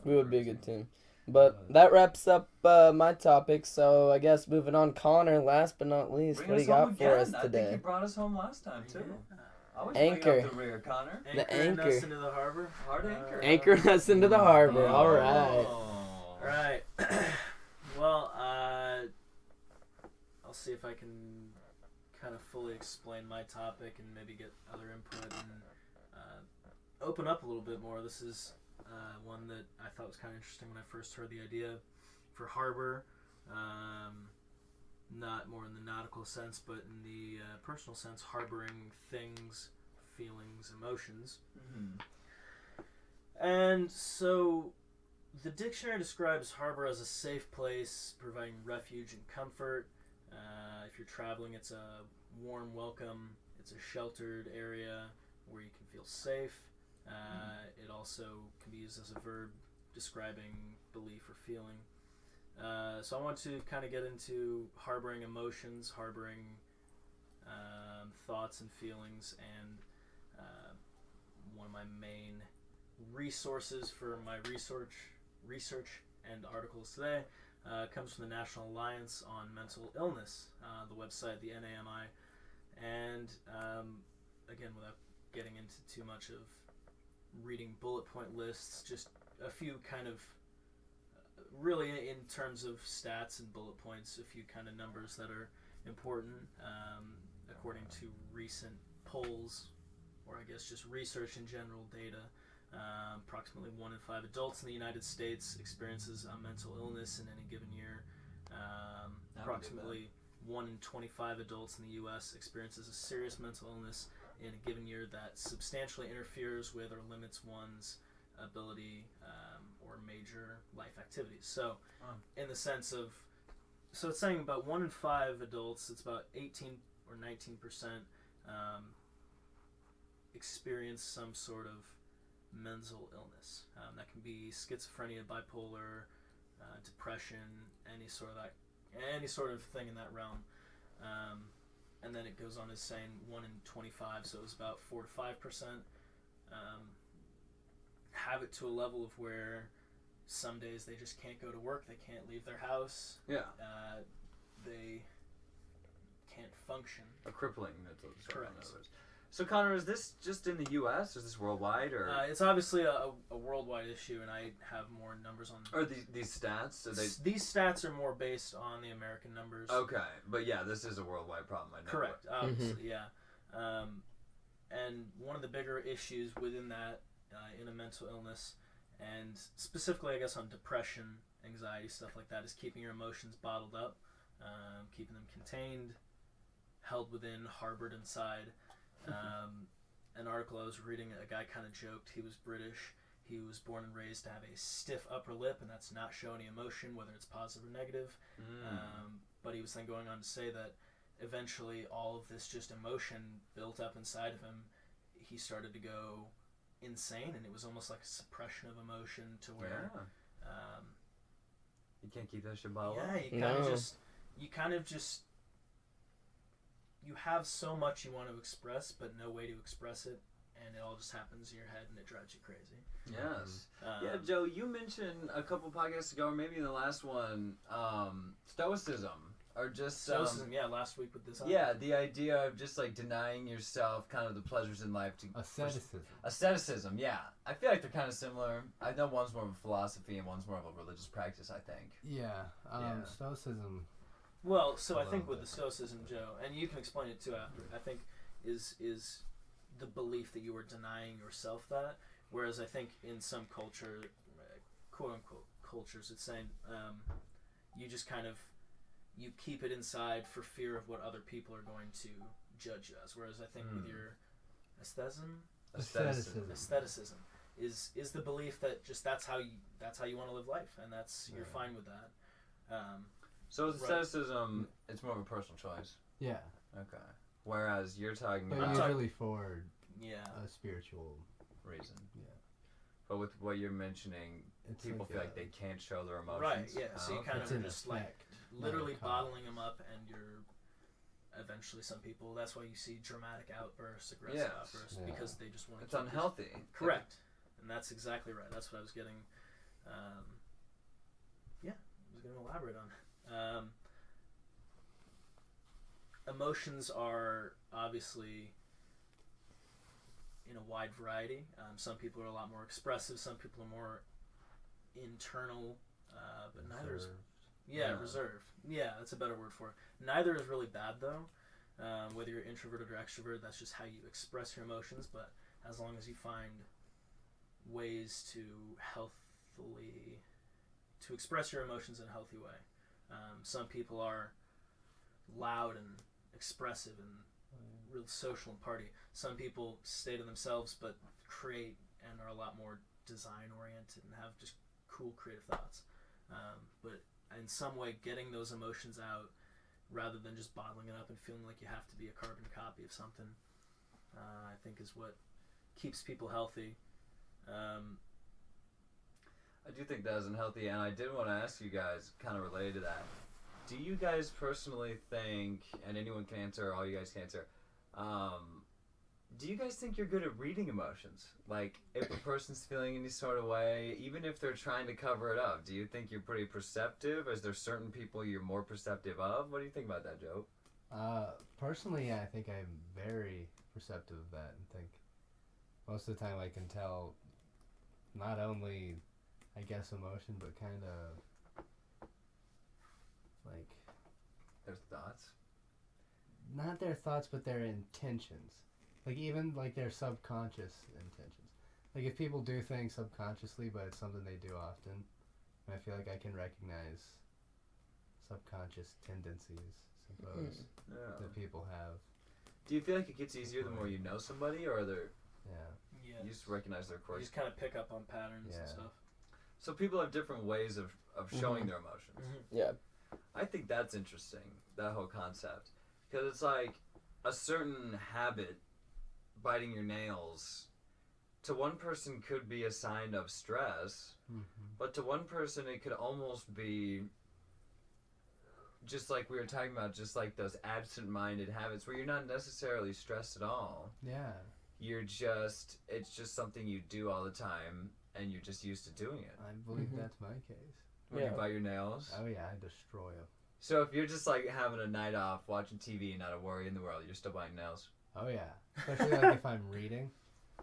B: We would be a good team. But that wraps up my topic. So I guess moving on, Connor. Last but not least,
D: Bring
B: what do
D: us
B: you
D: home
B: got
D: again.
B: for us
D: I think you
B: today?
D: brought us home last time too.
A: Yeah.
D: Always
B: Anchor.
D: bring up the rear, Connor.
A: Anchoring us
B: anchor.
A: into the harbor.
D: Hard anchor.
B: Anchoring us into the harbor.
D: Oh.
B: All right.
A: All right. Well, I'll see if I can kind of fully explain my topic and maybe get other input and open up a little bit more. This is one that I thought was kind of interesting when I first heard the idea for harbor. Not more in the nautical sense, but in the personal sense, harboring things, feelings, emotions.
D: Mm-hmm.
A: And so the dictionary describes harbor as a safe place, providing refuge and comfort. If you're traveling, it's a warm welcome. It's a sheltered area where you can feel safe. It also can be used as a verb describing belief or feeling. So I want to kind of get into harboring emotions, harboring thoughts and feelings, and one of my main resources for my research and articles today comes from the National Alliance on Mental Illness, the website, the NAMI, and again, without getting into too much of reading bullet point lists, just a few kind of really in terms of stats and bullet points, a few kind of numbers that are important according to recent polls, or I guess just research in general data. Approximately 1 in 5 adults in the United States experiences a mental illness in any given year. Approximately 1 in 25 adults in the U.S. experiences a serious mental illness in a given year that substantially interferes with or limits one's ability or major life activities. So, in the sense of, so it's saying about 1 in 5 adults, it's about 18 or 19% experience some sort of mental illness. That can be schizophrenia, bipolar, depression, any sort of thing in that realm. And then it goes on as saying 1 in 25, so it was about 4 to 5%. Have it to a level of where some days they just can't go to work, they can't leave their house,
D: Yeah.
A: they can't function.
D: A crippling mental disorder.
A: Correct.
D: In other words. So Connor, is this just in the U.S. or is this worldwide, or
A: It's obviously a worldwide issue, and I have more numbers on.
D: or these stats? Are they
A: These stats are more based on the American numbers.
D: okay? But yeah, this is a worldwide problem. I know.
A: Correct. Obviously, yeah. And one of the bigger issues within that, in a mental illness, and specifically, I guess, on depression, anxiety, stuff like that, is keeping your emotions bottled up, keeping them contained, held within, harbored inside. An article I was reading, a guy kind of joked, he was British, he was born and raised to have a stiff upper lip, and that's not show any emotion, whether it's positive or negative. But he was then going on to say that eventually all of this just emotion built up inside of him, he started to go insane, and it was almost like a suppression of emotion to where
D: you can't keep that shit bottled up.
A: yeah, you kind of just you have so much you want to express, but no way to express it, and it all just happens in your head, and it drives you crazy.
D: Yes. Yeah, Joe, you mentioned a couple podcasts ago, or maybe in the last one, stoicism, or just
A: Stoicism, yeah, last week with this.
D: yeah, the idea of just like denying yourself kind of the pleasures in life to
C: Asceticism.
D: asceticism. Yeah, I feel like they're kind of similar. I know one's more of a philosophy and one's more of a religious practice, I think.
C: Yeah.
D: Yeah.
C: Stoicism.
A: Well, so I
C: Love
A: think with
C: that.
A: the Stoicism, Joe, and you can explain it too after, I think is the belief that you are denying yourself that, whereas I think in some culture, quote unquote cultures, it's saying you just kind of you keep it inside for fear of what other people are going to judge you as. Whereas I think with your aestheticism is the belief that just that's how you want to live life, and that's you're fine with that.
D: So with aestheticism, it's more of a personal choice.
C: Yeah.
D: Okay. Whereas you're talking
C: But
D: about
C: usually for a spiritual
D: reason.
C: Yeah.
D: But with what you're mentioning, people feel like they can't show their emotions.
A: Right, yeah. So you kind of are just like literally
C: not a
A: bottling them up, and you're eventually some people. That's why you see dramatic outbursts, aggressive outbursts, because they just want to.
D: It's unhealthy.
A: Correct, and that's exactly right. That's what I was getting. I was going to elaborate on. Emotions are obviously in a wide variety. Some people are a lot more expressive. Some people are more internal, but neither is reserved. Yeah, that's a better word for it. Neither is really bad though. Whether you're introverted or extrovert, that's just how you express your emotions. But as long as you find ways to healthily to express your emotions in a healthy way. Some people are loud and expressive and real social and party. Some people stay to themselves but create and are a lot more design oriented and have just cool creative thoughts. But in some way getting those emotions out rather than just bottling it up and feeling like you have to be a carbon copy of something, I think is what keeps people healthy.
D: I do think that is unhealthy, and I did want to ask you guys, kind of related to that, do you guys personally think, and anyone can answer, all you guys can answer, do you guys think you're good at reading emotions? Like, if a person's feeling any sort of way, even if they're trying to cover it up, do you think you're pretty perceptive? Is there certain people you're more perceptive of? What do you think about that, Joe?
C: Personally, I think I'm very perceptive of that, and think most of the time I can tell not only, I guess, emotion, but kind of like
D: their thoughts.
C: Not their thoughts, but their intentions. Like even like their subconscious intentions. Like if people do things subconsciously, but it's something they do often, I feel like I can recognize subconscious tendencies, suppose, that people have.
D: Do you feel like it gets easier the more you know somebody, or are there?
A: Yeah.
D: You just recognize their quirks.
A: You just kind of pick up on patterns and stuff.
D: So people have different ways of showing their emotions.
B: Yeah.
D: I think that's interesting, that whole concept. Because it's like a certain habit, biting your nails, to one person could be a sign of stress, but to one person it could almost be just like we were talking about, just like those absent-minded habits where you're not necessarily stressed at all.
C: Yeah.
D: It's just something you do all the time, and you're just used to doing it.
C: I believe that's my case.
D: When you bite your nails?
C: Oh yeah, I destroy them.
D: So if you're just like having a night off, watching TV and not a worry in the world, you're still biting nails?
C: Oh yeah. Especially like if I'm reading,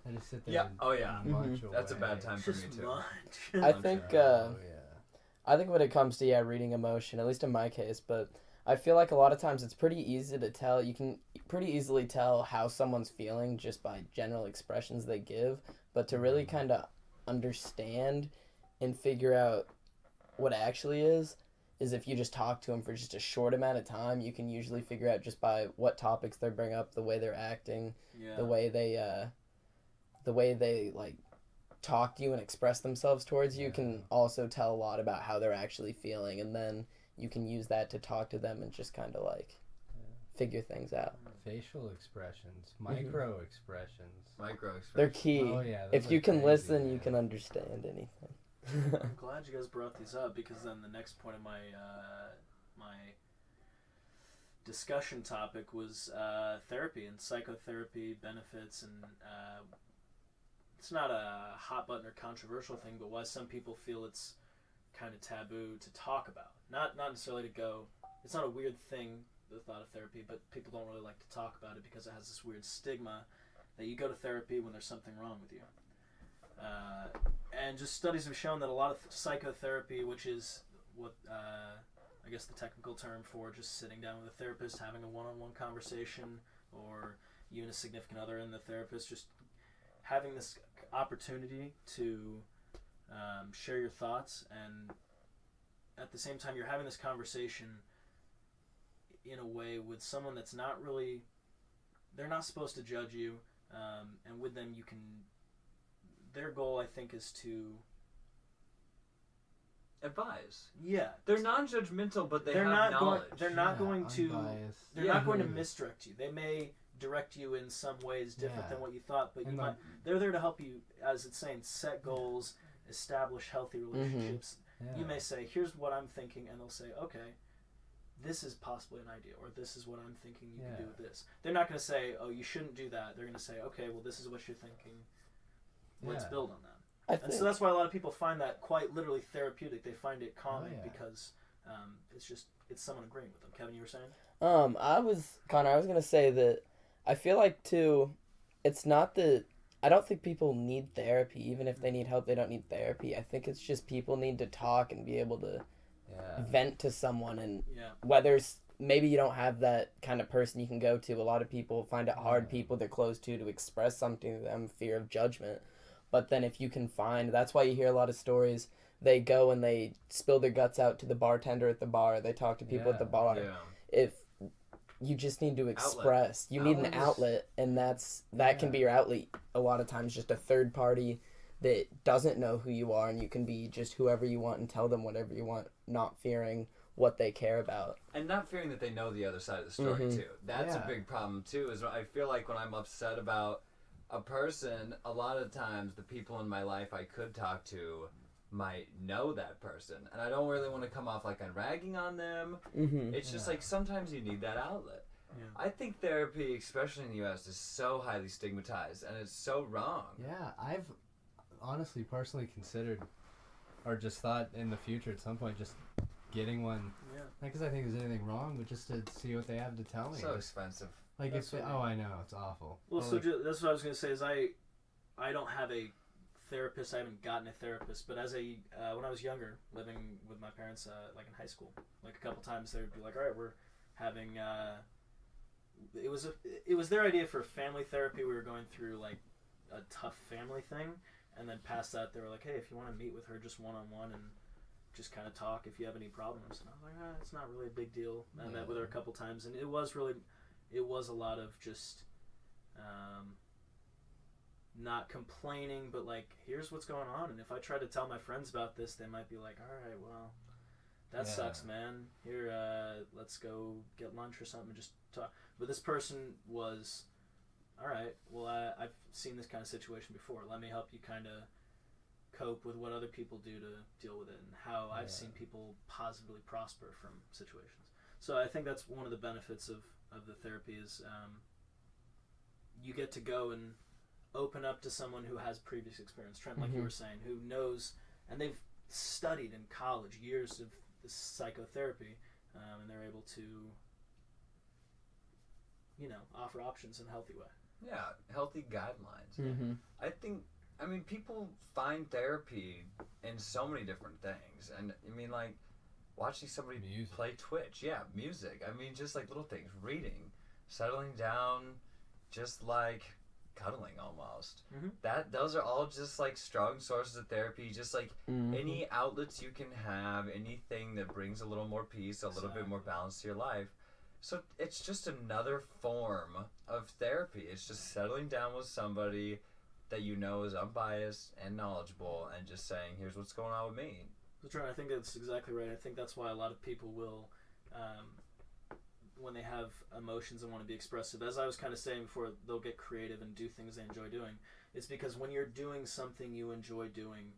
C: I just sit there and munch away.
D: That's a bad time for me too.
B: I think I think when it comes to reading emotion, at least in my case, but I feel like a lot of times it's pretty easy to tell. You can pretty easily tell how someone's feeling just by general expressions they give, but to really kind of understand and figure out what it actually is if you just talk to them for just a short amount of time, you can usually figure out just by what topics they bring up, the way they're acting, the way they like talk to you and express themselves towards you. You can also tell a lot about how they're actually feeling, and then you can use that to talk to them and just kind of like figure things out.
C: Facial expressions, micro expressions.
B: They're key.
C: Oh, yeah,
B: if you can listen, you can understand anything.
A: I'm glad you guys brought these up, because then the next point of my my discussion topic was therapy and psychotherapy benefits, and it's not a hot button or controversial thing, but why some people feel it's kind of taboo to talk about. Not necessarily to go. It's not a weird thing, the thought of therapy, but people don't really like to talk about it because it has this weird stigma that you go to therapy when there's something wrong with you. And just studies have shown that a lot of psychotherapy, which is what I guess the technical term for just sitting down with a therapist, having a one-on-one conversation, or you and a significant other and the therapist, just having this opportunity to share your thoughts, and at the same time you're having this conversation, in a way with someone that's not really, they're not supposed to judge you, and with them you can, their goal I think is to
D: advise.
A: Yeah,
D: They're non-judgmental, but
A: they're
D: have
A: not
D: knowledge.
A: they're not going to
C: unbiased.
A: they're
D: Yeah.
A: not going to misdirect you. They may direct you in some ways different than what you thought, but you
C: And
A: might, they're there to help you, as it's saying, set goals, establish healthy relationships.
C: Yeah.
A: You may say, here's what I'm thinking, and they'll say, okay, this is possibly an idea, or this is what I'm thinking you can do with this. They're not going to say, oh, you shouldn't do that. They're going to say, okay, well, this is what you're thinking. Let's build on that. And so that's why a lot of people find that quite literally therapeutic. They find it calming because it's someone agreeing with them. Kevin, you were saying?
B: I was going to say that I feel like, too, it's not that, I don't think people need therapy. Even if they need help, they don't need therapy. I think it's just people need to talk and be able to vent to someone. And whether maybe you don't have that kind of person you can go to. A lot of people find it hard, people they're close to express something to them, fear of judgment. But then if you can find, that's why you hear a lot of stories, they go and they spill their guts out to the bartender at the bar. They talk to people at the bar. Yeah. If you just need to express, you need an outlet, and that can be your outlet. A lot of times just a third party that doesn't know who you are, and you can be just whoever you want and tell them whatever you want, not fearing what they care about.
D: And not fearing that they know the other side of the story, too. That's a big problem, too, is I feel like when I'm upset about a person, a lot of times the people in my life I could talk to might know that person, and I don't really want to come off like I'm ragging on them. It's just like sometimes you need that outlet. I think therapy, especially in the U.S., is so highly stigmatized, and it's so wrong.
C: Yeah, I've honestly personally considered, or just thought in the future at some point, just getting one. Not because I think there's anything wrong, but just to see what they have to tell me.
D: So expensive.
C: Like I know it's awful.
A: Well, so that's what I was gonna say. Is I don't have a therapist. I haven't gotten a therapist, but as when I was younger, living with my parents, like in high school, like a couple times they would be like, "All right, we're having." It was their idea for family therapy. We were going through like a tough family thing, and then past that, they were like, "Hey, if you want to meet with her, just one-on-one and just kind of talk if you have any problems." And I was like, "It's not really a big deal." I met with her a couple times, and it was a lot of just not complaining, but like, here's what's going on. And if I try to tell my friends about this, they might be like, all right, well, that sucks, man. Here, let's go get lunch or something and just talk. But this person was, all right, well, I've seen this kind of situation before. Let me help you kind of cope with what other people do to deal with it and how I've seen people positively prosper from situations. So I think that's one of the benefits of the therapy is you get to go and open up to someone who has previous experience. Trent, like you were saying, who knows, and they've studied in college years of this psychotherapy, and they're able to, offer options in a healthy way.
D: Yeah, healthy guidelines. I mean, people find therapy in so many different things, and I mean, like, watching somebody play Twitch, music. I mean, just like little things, reading, settling down, just like cuddling almost. Those are all just like strong sources of therapy. Just like any outlets you can have, anything that brings a little more peace, a little bit more balance to your life. So it's just another form of therapy. It's just settling down with somebody that you know is unbiased and knowledgeable, and just saying, "Here's what's going on with me."
A: So, Trent, I think that's exactly right. I think that's why a lot of people will, when they have emotions and want to be expressive, as I was kind of saying before, they'll get creative and do things they enjoy doing. It's because when you're doing something you enjoy doing,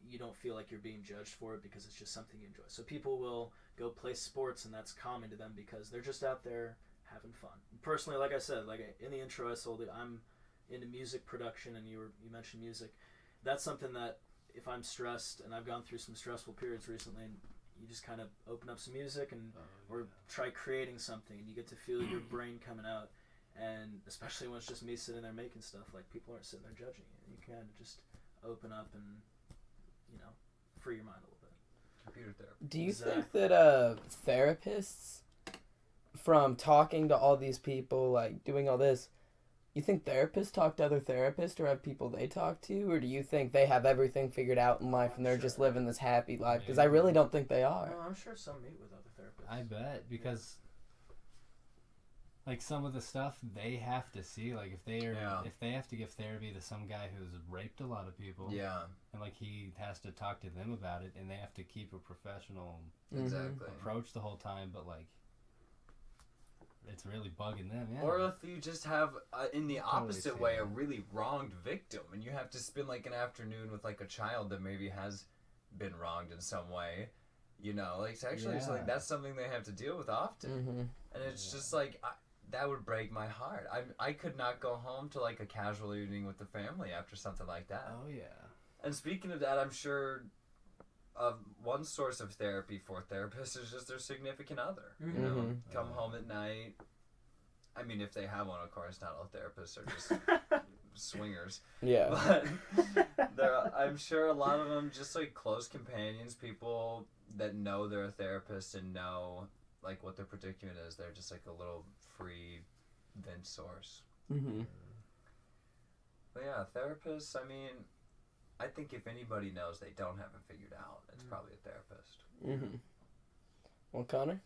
A: you don't feel like you're being judged for it because it's just something you enjoy. So people will go play sports, and that's calming to them because they're just out there having fun. Personally, like I said, like in the intro I sold it, I'm into music production, and you mentioned music. That's something that if I'm stressed, and I've gone through some stressful periods recently, and you just kind of open up some music or try creating something, and you get to feel your brain coming out. And especially when it's just me sitting there making stuff, like people aren't sitting there judging you. You can kind of just open up and, free your mind a little bit.
D: Computer therapy.
B: Do you think that therapists, from talking to all these people, like doing all this, you think therapists talk to other therapists or have people they talk to? Or do you think they have everything figured out in life and they're just living this happy life? Because I really don't think they are.
A: Well, I'm sure some meet with other therapists.
C: I bet, because like some of the stuff they have to see. Like if they are,
E: Yeah.
C: if they have to give therapy to some guy who's raped a lot of people,
E: Yeah,
C: and like he has to talk to them about it, and they have to keep a professional
E: exactly.
C: approach the whole time, but like it's really bugging them. Yeah.
E: Or if you just have, in the
C: Totally
E: opposite
C: see
E: way, a
C: that.
E: really wronged victim, and you have to spend like an afternoon with like a child that maybe has been wronged in some way, you know, like sexually, so like
C: Yeah.
E: that's something they have to deal with often, and it's just like that would break my heart. I could not go home to like a casual evening with the family after something like that.
C: Oh yeah.
E: And speaking of that, I'm sure one source of therapy for therapists is just their significant other. You know,
B: Mhm.
E: come home at night. I mean, if they have one, of course, not all therapists are just swingers.
B: Yeah.
E: But I'm sure a lot of them just like close companions, people that know they're a therapist and know like what their predicament is. They're just like a little free vent source.
B: Mm-hmm.
E: But yeah, therapists, I mean, I think if anybody knows they don't have it figured out, it's probably a therapist.
B: Mm-hmm. Well, Connor?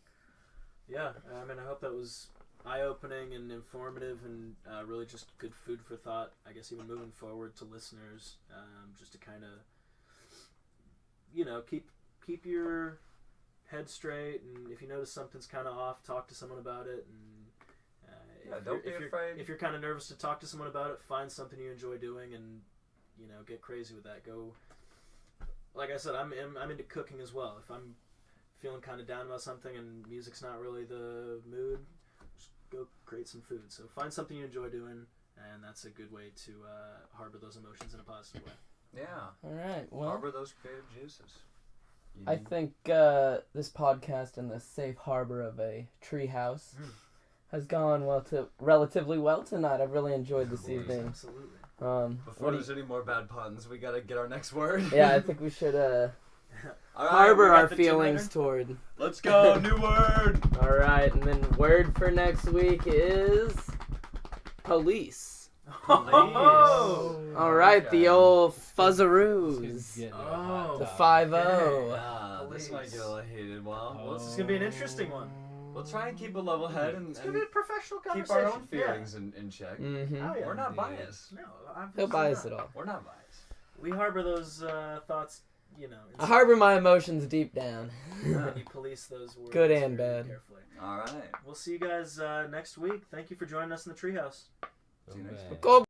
A: Yeah, I mean, I hope that was eye-opening and informative and really just good food for thought, I guess, even moving forward to listeners, just to kind of, you know, keep your head straight, and if you notice something's kind of off, talk to someone about it, and
E: don't be afraid.
A: If you're kind of nervous to talk to someone about it, find something you enjoy doing, and, you know, get crazy with that. Go, like I said, I'm into cooking as well. If I'm feeling kind of down about something and music's not really the mood, just go create some food. So find something you enjoy doing, and that's a good way to harbor those emotions in a positive way.
E: Yeah.
B: All right. Well,
E: Harbor those creative juices.
B: I think this podcast in the safe harbor of a treehouse has gone relatively well tonight. I've really enjoyed this evening.
A: Absolutely.
E: Before there's any more bad puns, we gotta get our next word.
B: Yeah, I think we should
E: All right,
B: harbor
E: we got
B: our
E: the
B: feelings
E: generator.
B: toward.
E: Let's go, new word.
B: All right, and then word for next week is police.
A: Oh!
B: All right,
E: Okay.
B: the old
C: This
B: fuzzaroos.
C: is getting to a
A: Oh.
C: hot
B: The
C: topic.
B: 5-0.
E: This might get a little heated. Well,
A: This is gonna be an interesting one.
E: we'll try and keep a level head and,
A: It's gonna be a professional
E: keep
A: conversation.
E: our own feelings in check.
B: Mm-hmm.
A: Oh, yeah.
E: We're not
C: Indeed.
E: biased.
A: No,
B: No
A: obviously
B: bias
A: not.
B: at all.
E: We're not biased.
A: We harbor those thoughts, you know.
B: I harbor my emotions deep down.
A: And you police those words
B: Good and
A: very
B: bad.
A: carefully.
E: All right.
A: We'll see you guys next week. Thank you for joining us in the treehouse.
E: See you next
C: Okay.
E: week.
B: Go